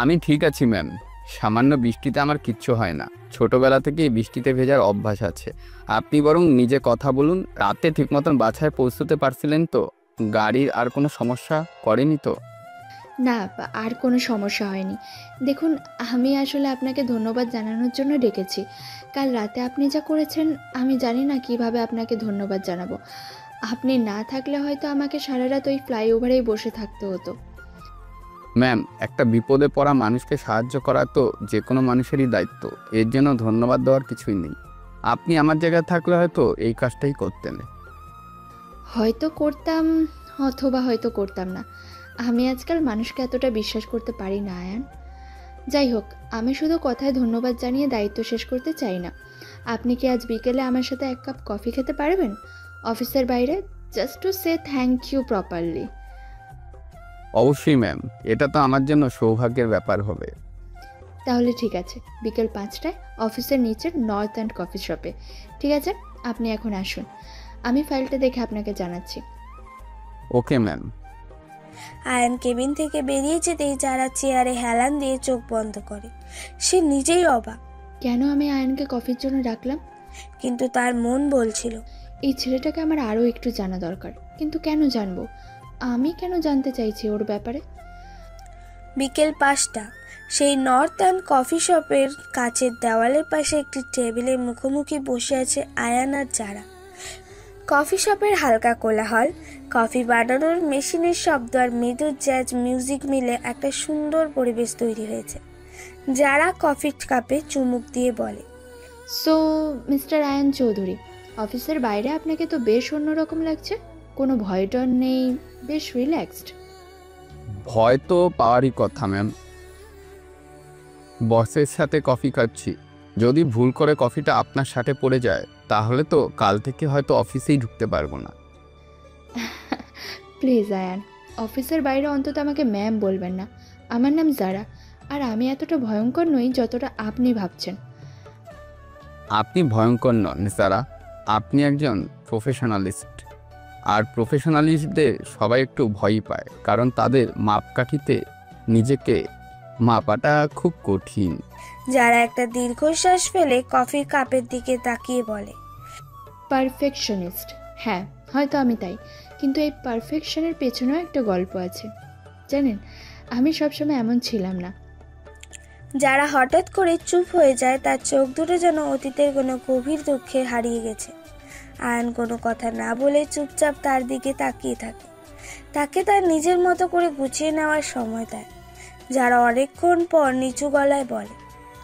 আমি ঠিক আছি ম্যাম, সামান্য বৃষ্টিতে আমার কিচ্ছু হয় না। ছোটবেলা থেকেই বৃষ্টিতে ভেজার অভ্যাস আছে। আপনি বরং নিজে কথা বলুন। রাতে ঠিক মতন বাসায় পৌঁছতে পারছিলেন তো? গাড়ির আর কোনো সমস্যা করেনি তো? না, আর কোনো সমস্যা হয়নি। দেখুন, আমি আসলে আপনাকে ধন্যবাদ জানানোর জন্য ডেকেছি। কাল রাতে আপনি যা করেছেন আমি জানি না কিভাবে আপনাকে ধন্যবাদ জানাবো। আপনি না থাকলে হয়তো আমাকে সারা রাত ওই ফ্লাইওভারেই বসে থাকতে হতো। ম্যাম, একটা বিপদে পড়া মানুষকে সাহায্য করা তো যে কোনো মানুষেরই দায়িত্ব। এর জন্য ধন্যবাদ দেওয়ার কিছুই নেই। আপনি আমার জায়গায় থাকলে হয়তো এই কাজটাই করতেন। হয়তো করতাম, অথবা হয়তো করতাম না। আমি আজকাল মানুষকে এতটা বিশ্বাস করতে পারি না আয়ান। যাই হোক, আমি শুধু কথায় ধন্যবাদ জানিয়ে দায়িত্ব শেষ করতে চাই না। আপনি কি আজ বিকেলে আমার সাথে এক কাপ কফি খেতে পারবেন অফিসের বাইরে, just to say thank you properly? অবশ্যই ম্যাম, এটা তো আমার জন্য সৌভাগ্যের ব্যাপার হবে। তাহলে ঠিক আছে, বিকেল 5টায় অফিসের নিচের নর্থ অ্যান্ড কফি শপে। ঠিক আছে, আপনি এখন আসুন, আমি ফাইলটা দেখে আপনাকে জানাচ্ছি। Okay ma'am. আয়ান কেবিন থেকে বেরিয়ে যেতেই যারা চেয়ারে হেলান দিয়ে চোখ বন্ধ করে। সে নিজেই অবাক, কেন আমি আয়ানকে কফির জন্য ডাকলাম? কিন্তু তার মন বলছিল এই ছেলেটাকে আমার আরও একটু জানা দরকার। কিন্তু কেন জানবো? আমি কেন জানতে চাইছি ওর ব্যাপারে? বিকেল 5টা, সেই নর্থ অ্যান্ড কফি শপের কাছের দেওয়ালের পাশে একটি টেবিলের মুখোমুখি বসে আছে আয়ান আর যারা। কফি শপের হালকা কোলাহল, কফি বানানোর মেশিনের শব্দ আর মৃদু জ্যাজ মিউজিক মিলে একটা সুন্দর পরিবেশ তৈরি হয়েছে। যারা কফি কাপে চুমুক দিয়ে বলে, সো মিস্টার আয়ান চৌধুরী, অফিসের বাইরে আপনাকে তো বেশ অন্যরকম লাগছে। কোনো ভয় ডর নেই, বেশ রিল্যাক্সড। ভয় তো পাওয়ারই কথা ম্যাম, বসের সাথে কফি খাচ্ছি, যদি ভুল করে কফিটা আপনার সাথে পড়ে যায় তাহলে তো কাল থেকে হয়তো অফিসেই ঢুকতে পারবো না। প্লিজ আয়ান, অফিসের বাইরে অন্তত আমাকে ম্যাম বলবেন না। আমার নাম জারা, আর আমি এতটা ভয়ঙ্কর নই যতটা আপনি ভাবছেন। আপনি ভয়ঙ্কর নন সারা, আপনি একজন প্রফেশনালিস্ট। আর প্রফেশনালিস্টদের সবাই একটু ভয়ই পায়, কারণ তাদের মাপকাঠিতে নিজেকে মাপাটা খুব কঠিন। যারা একটা দীর্ঘশ্বাস ফেলে কফির কাপের দিকে তাকিয়ে বলে, পারফেকশনিস্ট, হ্যাঁ হয়তো আমি তাই, কিন্তু এই পারফেকশনের পেছনেও একটা গল্প আছে। জানেন, আমি সবসময় এমন ছিলাম না। যারা হঠাৎ করে চুপ হয়ে যায়, তার চোখ দুটো যেন অতীতের কোনো গভীর দুঃখে হারিয়ে গেছে। আয়ন কোনো কথা না বলে চুপচাপ তার দিকে তাকিয়ে থাকে, তাকে তার নিজের মতো করে গুছিয়ে নেওয়ার সময় দেয়। যারা অনেকক্ষণ পর নিচু গলায় বলে,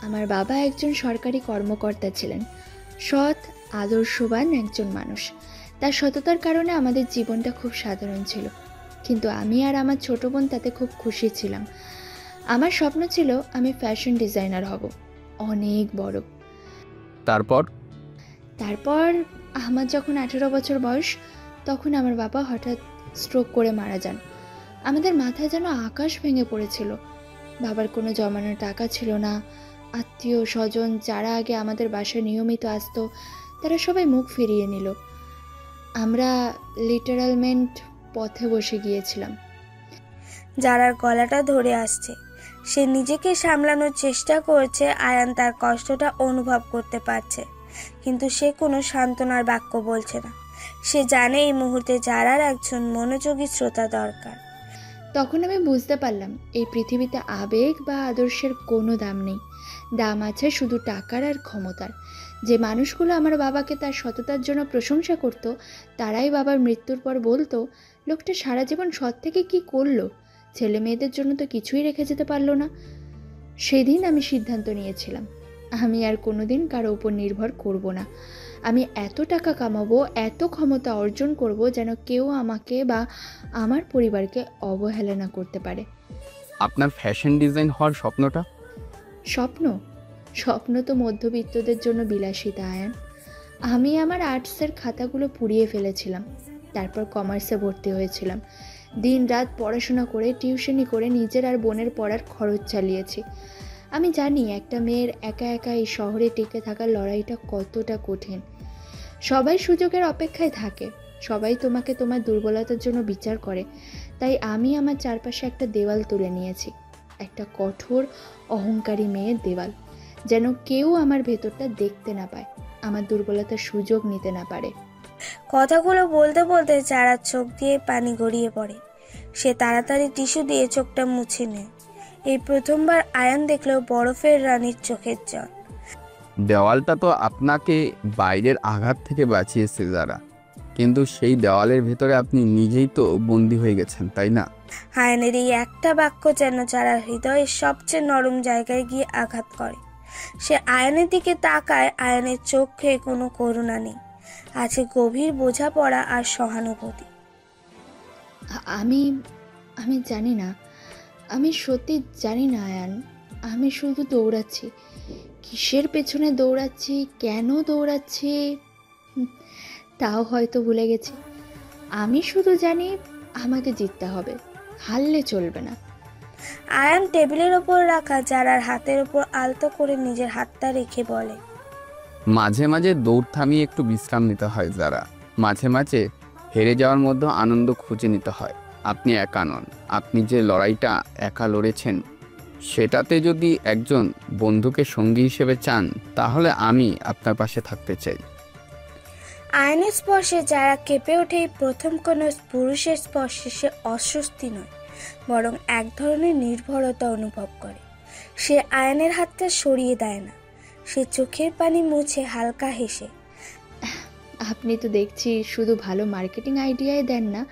আমার বাবা একজন সরকারি কর্মকর্তা ছিলেন, সৎ আদর্শবান একজন মানুষ। তার সততার কারণে আমাদের জীবনটা খুব সাধারণ ছিল, কিন্তু আমি আর আমার ছোট বোন তাতে খুব খুশি ছিলাম। আমার স্বপ্ন ছিল আমি ফ্যাশন ডিজাইনার হব, অনেক বড়। তারপর আমার যখন 18 বছর বয়স, তখন আমার বাবা হঠাৎ স্ট্রোক করে মারা যান। আমাদের মাথায় যেন আকাশ ভেঙে পড়েছিল। বাবার কোনো জমানো টাকা ছিল না। আত্মীয় স্বজন যারা আগে আমাদের বাসায় নিয়মিত আসতো, তারা সবাই মুখ ফিরিয়ে নিল। আমরা লিটারালমেন্ট পথে বসে গিয়েছিলাম। যারার গলাটা ধরে আসছে, সে নিজেকে সামলানোর চেষ্টা করছে। আয়ান তার কষ্টটা অনুভব করতে পারছে, কিন্তু সে কোনো সান্ত্বনার বাক্য বলছে না। সে জানে এই মুহূর্তে যারার একজন মনোযোগী শ্রোতা দরকার। তখন আমি বুঝতে পারলাম, এই পৃথিবীতে আবেগ বা আদর্শের কোনো দাম নেই। দাম আছে শুধু টাকার আর ক্ষমতার। যে মানুষগুলো আমার বাবাকে তার সততার জন্য প্রশংসা করত, তারাই বাবার মৃত্যুর পর বলতো, লোকটা সারা জীবন সৎ থেকে কি করলো, ছেলে মেয়েদের জন্য তো কিছুই রেখে যেতে পারলো না। সেদিন আমি সিদ্ধান্ত নিয়েছিলাম, আমি আর কোনোদিন কারো উপর নির্ভর করব না। আমি এত টাকা কামাবো, এত ক্ষমতা অর্জন করব, যেন কেউ আমাকে বা আমার পরিবারকে অবহেলা না করতে পারে। আপনার ফ্যাশন ডিজাইন হওয়ার স্বপ্নটা? স্বপ্ন তো মধ্যবিত্তদের জন্য বিলাসিতা আয়ান। আমি আমার আর্টসের খাতাগুলো পুড়িয়ে ফেলেছিলাম, তারপর কমার্সে ভর্তি হয়েছিলাম। দিন রাত পড়াশোনা করে, টিউশনি করে নিজের আর বোনের পড়ার খরচ চালিয়েছি। আমি জানি একটা মেয়ের একা একা এই শহরে টিকে থাকার লড়াইটা কতটা কঠিন। সবাই সুযোগের অপেক্ষায় থাকে, সবাই তোমাকে তোমার দুর্বলতার জন্য বিচার করে। তাই আমি আমার চারপাশে একটা দেওয়াল তুলে নিয়েছি, একটা কঠোর অহংকারী মেয়ের দেওয়াল, যেন কেউ আমার ভেতরটা দেখতে না পায়, আমার দুর্বলতার সুযোগ নিতে না পারে। কথাগুলো বলতে বলতে যারা চোখ দিয়ে পানি গড়িয়ে পড়ে। সে তাড়াতাড়ি টিস্যু দিয়ে চোখটা মুছে নেয়। এই প্রথমবার আয়ান দেখলো বরফের রানীর চোখের জল। দেওয়ালটা তো আপনাকে বাইরের আঘাত থেকে বাঁচিয়েছে যারা, কিন্তু সেই দেওয়ালের ভেতরে আপনি নিজেই তো বন্দী হয়ে গেছেন, তাই না? আয়ানের এই একটা বাক্য যেন যারা হৃদয়ের সবচেয়ে নরম জায়গায় গিয়ে আঘাত করে। সে আয়ানের দিকে তাকায়। আয়ানের চোখে কোনো করুণা নেই, আছে গভীর বোঝাপড়া আর সহানুভূতি। আমি জানি না, আমি সত্যি জানি না আয়ান। আমি শুধু দৌড়াচ্ছি। কিসের পেছনে দৌড়াচ্ছি, কেন দৌড়াচ্ছি তাও হয়তো ভুলে গেছি। আমি শুধু জানি আমাকে জিততে হবে, হারলে চলবে না। আয়ান টেবিলের ওপর রাখা যারার হাতের ওপর আলতো করে নিজের হাতটা রেখে বলে, মাঝে মাঝে দৌড় থামিয়ে একটু বিশ্রাম নিতে হয় যারা, মাঝে মাঝে হেরে যাওয়ার মধ্যে আনন্দ খুঁজে নিতে হয়। আপনি একা নন, আপনি যে লড়াইটা একা লড়েছেন সেটাতে যদি একজন বন্ধুকে সঙ্গী হিসেবে চান, তাহলে আমি আপনার পাশে থাকতে চাই। আয়নের স্পর্শে যারা কেঁপে ওঠে। প্রথম কোনো পুরুষের স্পর্শে সে অস্বস্তি নয়, বরং এক ধরনের নির্ভরতা অনুভব করে। সে আয়নের হাতটা সরিয়ে দেয় না, সে চোখের পানি মুছে হালকা হেসে, আপনি তো দেখছি শুধু ভালো মার্কেটিং আইডিয়াই দেন না,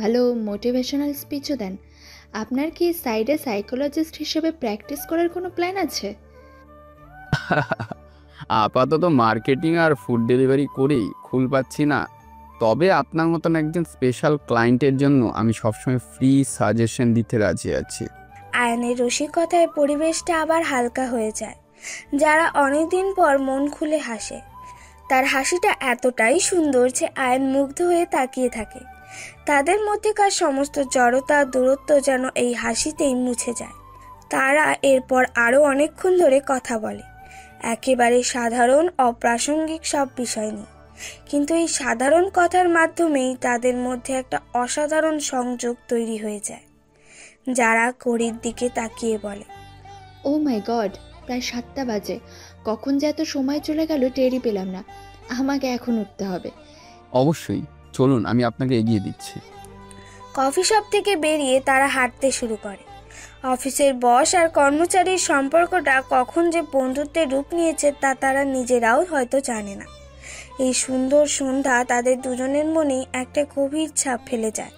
ভালো মোটিভেশনাল স্পিচও দেন। আপনার কি সাইডে সাইকোলজিস্ট হিসেবে প্র্যাকটিস করার কোনো প্ল্যান আছে? আপাতত মার্কেটিং আর ফুড ডেলিভারি করেই খুল পাচ্ছি না, তবে আপনার মতন একজন স্পেশাল ক্লায়েন্টের জন্য আমি সবসময় ফ্রি সাজেশন দিতে রাজি আছি। আয়নের রসিকতায় পরিবেশটা আবার হালকা হয়ে যায়। যারা অনেকদিন পর মন খুলে হাসে। তার হাসিটা এতটাই সুন্দর যে আয়ন মুগ্ধ হয়ে তাকিয়ে থাকে। তাদের মধ্যেকার সমস্ত জড়তা দূরত্ব যেন এই হাসিতেই মুছে যায়। তারা এরপর আরও অনেকক্ষণ ধরে কথা বলে, একেবারে সাধারণ অপ্রাসঙ্গিক সব বিষয় নিয়ে। কিন্তু এই সাধারণ কথার মাধ্যমেই তাদের মধ্যে একটা অসাধারণ সংযোগ তৈরি হয়ে যায়। যারা ঘড়ির দিকে তাকিয়ে বলে, ও মাই গড, প্রায় 7টা বাজে। কখন যে এত সময় চলে গেল টেরই পেলাম না। আমাকে এখন উঠতে হবে। অবশ্যই, চলুন আমি আপনাকে এগিয়ে দিচ্ছি। কফি শপ থেকে বেরিয়ে তারা হাঁটতে শুরু করে। অফিসের বস আর কর্মচারীর সম্পর্কটা কখন যে বন্ধুত্বের রূপ নিয়েছে তা তারা নিজেরাও হয়তো জানে না। এই সুন্দর সন্ধ্যা তাদের দুজনের মনেই একটা গভীর ছাপ ফেলে যায়।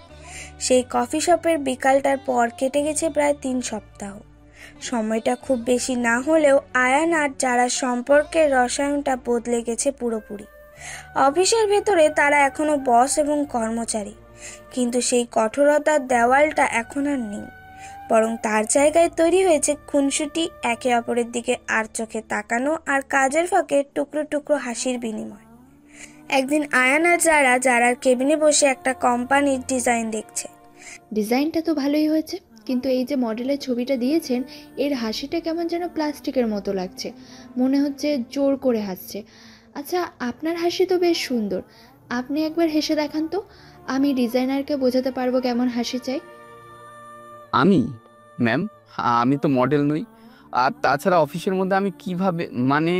সেই কফি শপের বিকালটার পর কেটে গেছে প্রায় 3 সপ্তাহ। সময়টা খুব বেশি না হলেও আয়ান আর যারা সম্পর্কের রসায়নটা বদলে গেছে পুরোপুরি। অফিসের ভেতরে তারা এখনো বস এবং কর্মচারী, কিন্তু সেই কঠোরতার দেওয়ালটা এখন আর নেই। বরং তার জায়গায় তৈরি হয়েছে খুনসুটি, একে অপরের দিকে আর চোখে তাকানো আর কাজের ফাঁকে টুকরো টুকরো হাসির বিনিময়। একদিন আয়ান আর যারার কেবিনে বসে একটা কোম্পানির ডিজাইন দেখছে। ডিজাইনটা তো ভালোই হয়েছে, কিন্তু এই যে মডেলের ছবিটা দিয়েছেন এর হাসিটা কেমন যেন প্লাস্টিকের মতো লাগছে। মনে হচ্ছে জোর করে হাসছে। আচ্ছা, আপনার হাসি তো বেশ সুন্দর, আপনি একবার হেসে দেখান তো। আমি ডিজাইনারকে বোঝাতে পারবো কেমন হাসি চাই। আমি? ম্যাম, আমি তো মডেল নই। আর তাছাড়া অফিসের মধ্যে আমি কিভাবে, মানে?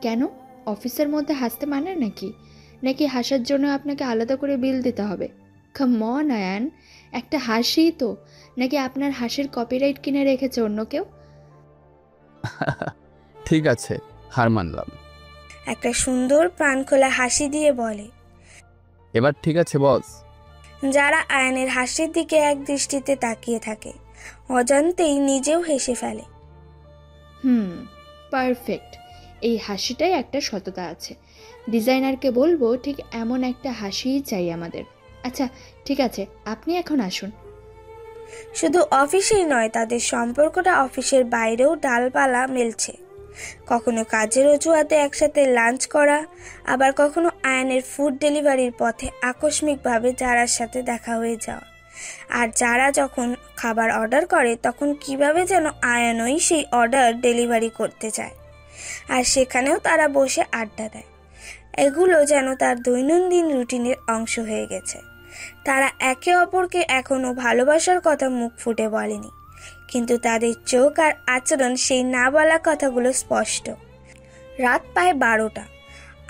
কেন, অফিসের মধ্যে হাসতে মানে নাকি হাসার জন্য আপনাকে আলাদা করে বিল দিতে হবে? কাম অন আয়ান, একটা হাসি তো, নাকি আপনার হাসির কপিরাইট কিনে রেখেছে অন্য কেউ? ঠিক আছে, হার মানলাম। একটা সুন্দর প্রাণখোলা হাসি দিয়ে বলে। এবার ঠিক আছে বস। যারা আয়নের হাসির দিকে এক দৃষ্টিতে তাকিয়ে থাকে, অজান্তেই নিজেও হেসে ফেলে। পারফেক্ট, এই হাসিটাই একটা সততা আছে। ডিজাইনারকে বলবো ঠিক এমন একটা হাসিই চাই আমাদের। আচ্ছা ঠিক আছে, আপনি এখন আসুন। শুধু অফিসেই নয়, তাদের সম্পর্কটা অফিসের বাইরেও ডালপালা মেলছে। কখনো কাজের অজুহাতে একসাথে লাঞ্চ করা, আবার কখনো আয়নের ফুড ডেলিভারির পথে আকস্মিকভাবে যারার সাথে দেখা হয়ে যাওয়া। আর যারা যখন খাবার অর্ডার করে তখন কিভাবে যেন আয়নই সেই অর্ডার ডেলিভারি করতে চায়, আর সেখানেও তারা বসে আড্ডা দেয়। এগুলো যেন তার দৈনন্দিন রুটিনের অংশ হয়ে গেছে। তারা একে অপরকে এখনো ভালোবাসার কথা মুখ ফুটে বলেনি, কিন্তু তাদের চোখ আর আচরণ সেই না বলা কথাগুলো স্পষ্ট। রাত প্রায় 12টা।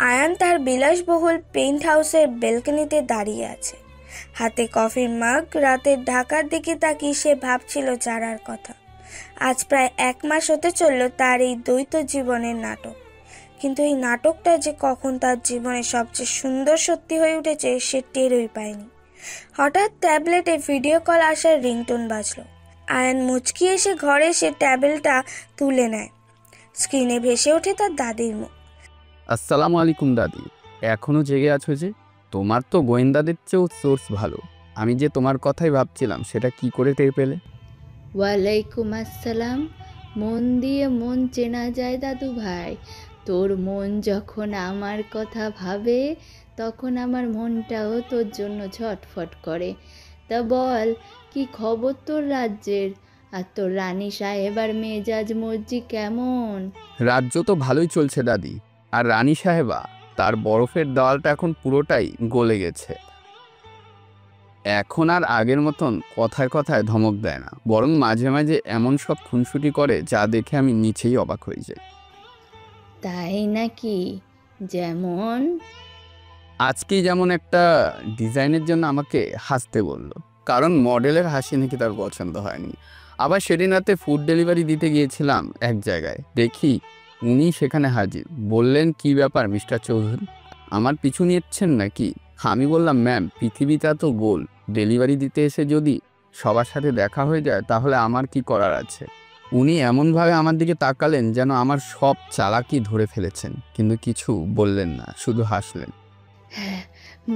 আয়ান তার বিলাসবহুল পেন্ট হাউসের বেলকনিতে দাঁড়িয়ে আছে, হাতে কফির মাগ। রাতের ঢাকার দিকে তাকিয়ে সে ভাবছিল যারার কথা। আজ প্রায় 1 মাস হতে চলল তার এই দ্বৈত জীবনের নাটক। কিন্তু এই নাটকটা যে কখন তার জীবনের সবচেয়ে সুন্দর সত্যি হয়ে উঠেছে সে টেরই পায়নি। হঠাৎ ট্যাবলেটে ভিডিও কল আসার রিংটোন বাজলো। আয়ান মুচকি এসে ঘরে সে ট্যাবলেটটা তুলে নেয়। স্ক্রিনে ভেসে ওঠে তার দাদির মুখ। আসসালামু আলাইকুম দাদি, এখনো জেগে আছো যে? তোমার তো গোয়েন্দাদের চেয়েও সোর্স ভালো। আমি যে তোমার কথাই ভাবছিলাম, সেটা কি করে টের পেলে? ওয়ালাইকুম আসসালাম। মন দিয়ে মন চেনা যায় দাদু ভাই। তোর মন যখন আমার কথা ভাবে তখন আমার মনটাও তোর জন্য ছটফট করে। তা বল, কি খবর তোর রাজ্যের? আর তোর রানী সাহেবার মেজাজ মর্জি কেমন? রাজ্য তো ভালোই চলছে দাদি। আর রানী সাহেবা, তার বরফের দেওয়ালটা এখন পুরোটাই গলে গেছে। এখন আর আগের মতন কথায় কথায় ধমক দেয় না, বরং মাঝে মাঝে এমন সব খুনসুটি করে যা দেখে আমি নিচেই অবাক হয়ে যাই। তাই নাকি? যেমন? আজকেই যেমন একটা ডিজাইনের জন্য আমাকে হাসতে বলল, কারণ মডেলের হাসি নাকি তার পছন্দ হয়নি। আবার সেদিন রাতে ফুড ডেলিভারি দিতে গিয়েছিলাম এক জায়গায়, দেখি উনি সেখানে হাজির। বললেন, কি ব্যাপার মিস্টার চৌধুরী, আমার পিছু নিচ্ছেন নাকি? আমি বললাম, ম্যাম পৃথিবীটা তো গোল, ডেলিভারি দিতে এসে যদি সবার সাথে দেখা হয়ে যায় তাহলে আমার কি করার আছে? উনি এমনভাবে আমার দিকে তাকালেন যেন আমার সব চালাকি ধরে ফেলেছেন, কিন্তু কিছু বললেন না, শুধু হাসলেন।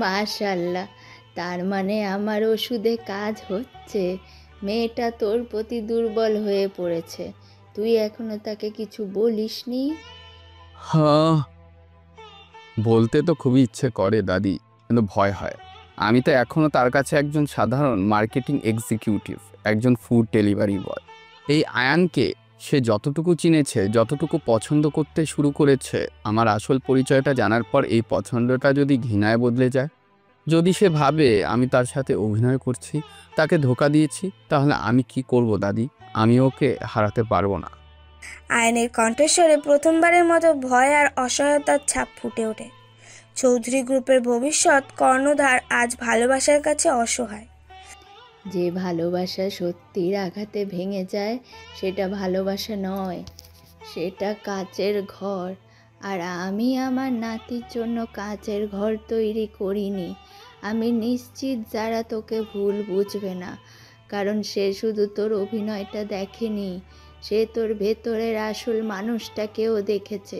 মাশাআল্লাহ, তার মানে আমার ওষুধে কাজ হচ্ছে। মেয়েটা তোর প্রতি দুর্বল হয়ে পড়েছে, তুই এখনো তাকে কিছু বলিসনি? হ্যাঁ, বলতে তো খুবই ইচ্ছে করে দাদি, কিন্তু ভয় হয়। আমি তো এখনো তার কাছে একজন সাধারণ মার্কেটিং এক্সিকিউটিভ, একজন ফুড ডেলিভারি বয়। এই আয়ানকে সে যতটুকু চিনেছে, যতটুকু পছন্দ করতে শুরু করেছে, আমার আসল পরিচয়টা জানার পর এই পছন্দটা যদি ঘৃণায় বদলে যায়, যদি সে ভাবে আমি তার সাথে অভিনয় করছি, তাকে ধোঁকা দিয়েছি, তাহলে আমি কি করব দাদি? আমি ওকে হারাতে পারবো না। আয়নের কণ্ঠস্বরে প্রথমবারের মতো ভয় আর অসহায়তার ছাপ ফুটে ওঠে। চৌধুরী গ্রুপের ভবিষ্যৎ কর্ণধার আজ ভালোবাসার কাছে অসহায়। যে ভালোবাসা সত্যির আঘাতে ভেঙে যায় সেটা ভালোবাসা নয়, সেটা কাচের ঘর। আর আমি আমার নাতির জন্য কাচের ঘর তৈরি করিনি। আমি নিশ্চিত যারা তোকে ভুল বুঝবে না, কারণ সে শুধু তোর অভিনয়টা দেখেনি, সে তোর ভেতরের আসল মানুষটাকেও দেখেছে।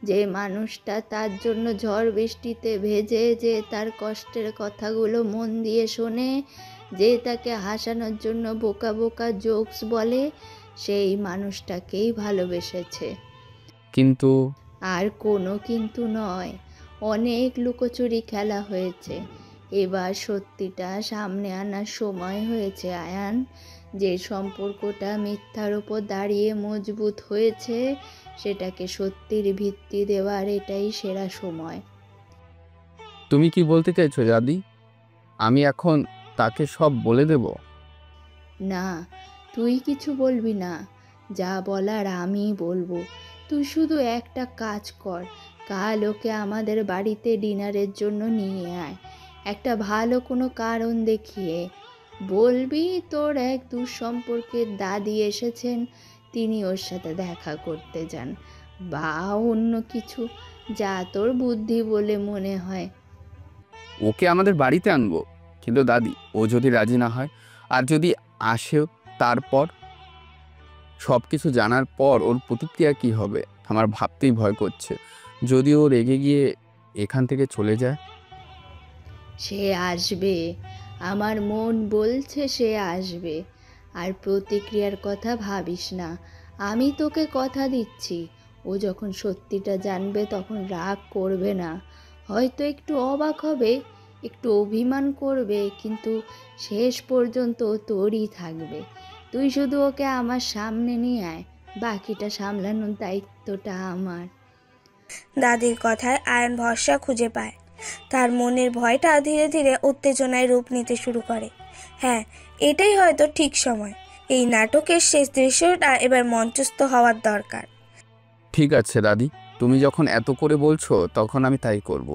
যে মানুষটা তার জন্য ঝড় বৃষ্টিতে ভেজে, যে তার কষ্টের কথাগুলো মন দিয়ে শোনে, যে তাকে হাসানোর জন্য বোকা বোকা জোকস বলে, সেই মানুষটাকেই ভালোবেসেছে। কিন্তু আর কোনো কিন্তু নয়, অনেক লুকোচুরি খেলা হয়েছে, এবার সত্যিটা সামনে আনার সময় হয়েছে আয়ান। যে সম্পর্কটা মিথ্যার ওপর দাঁড়িয়ে মজবুত হয়েছে, সেটাকে সত্যির ভিত্তি দেওয়ার এটাই সেরা সময়। তুমি কি বলতে চাইছো দাদি? আমি এখন তাকে সব বলে দেব? না, তুই কিছু বলবি না, যা বলার আমি বলবো। তুই শুধু একটা কাজ কর, কাল ওকে আমাদের বাড়িতে ডিনারের জন্য নিয়ে আয়, একটা ভালো কোনো কারণ দেখিয়ে। বলবি তোর এক দুঃসম্পর্কের দাদি এসেছেন, তিনি ওর সাথে দেখা করতে যান, বা অন্য কিছু, যা তোর বুদ্ধি বলে মনে হয়। ওকে আমাদের বাড়িতে আনবো, কিন্তু দাদি ও যদি রাজি না হয়, আর যদি আসেও, তারপর সব কিছু জানার পর ওর প্রতিক্রিয়া কি হবে আমার ভাবতেই ভয় করছে। যদি ও রেগে গিয়ে এখান থেকে চলে যায়? সে আসবে, আমার মন বলছে সে আসবে। আর প্রতিক্রিয়ার কথা ভাবিস না, আমি তোকে কথা দিচ্ছি, ও যখন সত্যিটা জানবে তখন রাগ করবে না, হয়তো একটু অবাক হবে, একটু অভিমান করবে, কিন্তু শেষ পর্যন্ত তোরই থাকবে। তুই শুধু ওকে আমার সামনে নিয়ে আয়, বাকিটা সামলানোর দায়িত্বটা আমার। দাদির কথায় আয়ন ভরসা খুঁজে পায়। তার মনের ভয়টা ধীরে ধীরে উত্তেজনায় রূপ নিতে শুরু করে। হ্যাঁ, এটাই হয়তো ঠিক সময়। এই নাটকের শেষ দৃশ্যটা এবার মঞ্চস্থ হওয়ার দরকার। ঠিক আছে দাদি, তুমি যখন এত করে বলছো তখন আমি তাই করব।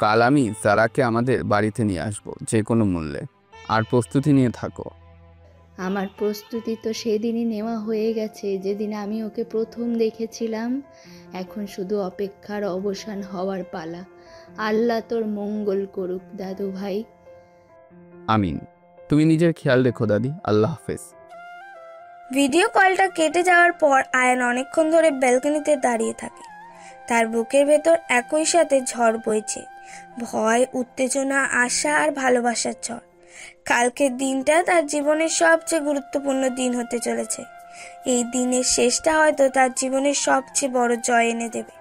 কাল আমি জারাকে আমাদের বাড়িতে নিয়ে আসবো যে কোনো মূল্যে। আর প্রস্তুতি নিয়ে থাকো। আমার প্রস্তুতি তো সেদিনই নেওয়া হয়ে গেছে, যেদিন আমি ওকে প্রথম দেখেছিলাম। এখন শুধু অপেক্ষার অবসান হওয়ার পালা। আল্লাহ তোর মঙ্গল করুক দাদু ভাই। আমিন। তুমি নিজের খেয়াল রেখো দাদি। আল্লাহ হাফেজ। ভিডিও কলটা কেটে যাওয়ার পর আয়ন অনেকক্ষণ ধরে ব্যালকনিতে দাঁড়িয়ে থাকে। তার বুকের ভেতর একই সাথে ঝড় বইছে, ভয়, উত্তেজনা, আশা আর ভালোবাসার ঝড়। কালকের দিনটা তার জীবনের সবচেয়ে গুরুত্বপূর্ণ দিন হতে চলেছে। এই দিনের শেষটা হয়তো তার জীবনের সবচেয়ে বড় জয় এনে দেবে,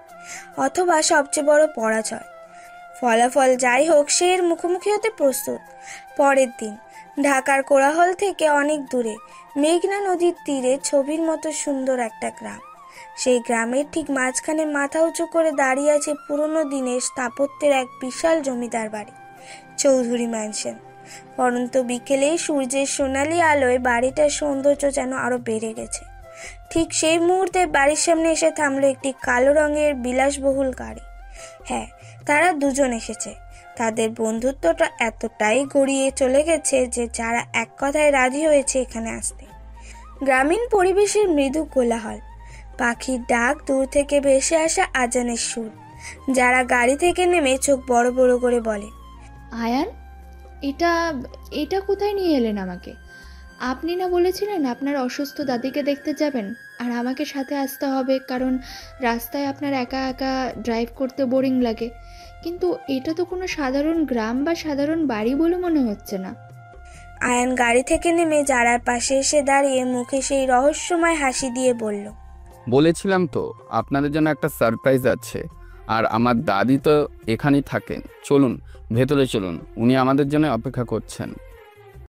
অথবা সবচেয়ে বড় পরাজয়। ফলাফল যাই হোক, সে এর মুখোমুখি হতে প্রস্তুত। পরের দিন ঢাকার কোলাহল থেকে অনেক দূরে মেঘনা নদীর তীরে ছবির মতো সুন্দর একটা গ্রাম। সেই গ্রামের ঠিক মাঝখানে মাথা উঁচু করে দাঁড়িয়ে আছে পুরনো দিনের স্থাপত্যের এক বিশাল জমিদার বাড়ি, চৌধুরী ম্যানশন। পরন্ত বিকেলে সূর্যের সোনালি আলোয় বাড়িটার সৌন্দর্য যেন আরো বেড়ে গেছে। ঠিক সেই মুহূর্তে বাড়ির সামনে এসে থামলো একটি কালো রঙের বিলাসবহুল গাড়ি। হ্যাঁ, তারা দুজন এসেছে। তাদের বন্ধুত্বটা এতটাই গড়িয়ে চলে গেছে যে যারা এক কথায় রাজি হয়েছে এখানে আসতে। গ্রামীণ পরিবেশের মৃদু কোলাহল, পাখির ডাক, দূর থেকে ভেসে আসা আজানের সুর। যারা গাড়ি থেকে নেমে চোখ বড় বড় করে বলে, আয়ান, এটা এটা কোথায় নিয়ে এলেন আমাকে? আপনি না বলেছিলেন আপনার অসুস্থ দাদিকে দেখতে যাবেন, আর আমাকে সাথে আসতে হবে, কারণ রাস্তায় আপনার একা একা ড্রাইভ করতে বোরিং লাগে। কিন্তু এটা তো কোনো সাধারণ গ্রাম বা সাধারণ বাড়ি বলে মনে হচ্ছে না। আয়ান গাড়ি থেকে নেমে জারার পাশে এসে দাঁড়িয়ে মুখে সেই রহস্যময় হাসি দিয়ে বলল, বলেছিলাম তো আপনাদের জন্য একটা সারপ্রাইজ আছে। আর আমার দাদি তো এখানেই থাকেন, চলুন ভেতরে চলুন, উনি আমাদের জন্য অপেক্ষা করছেন।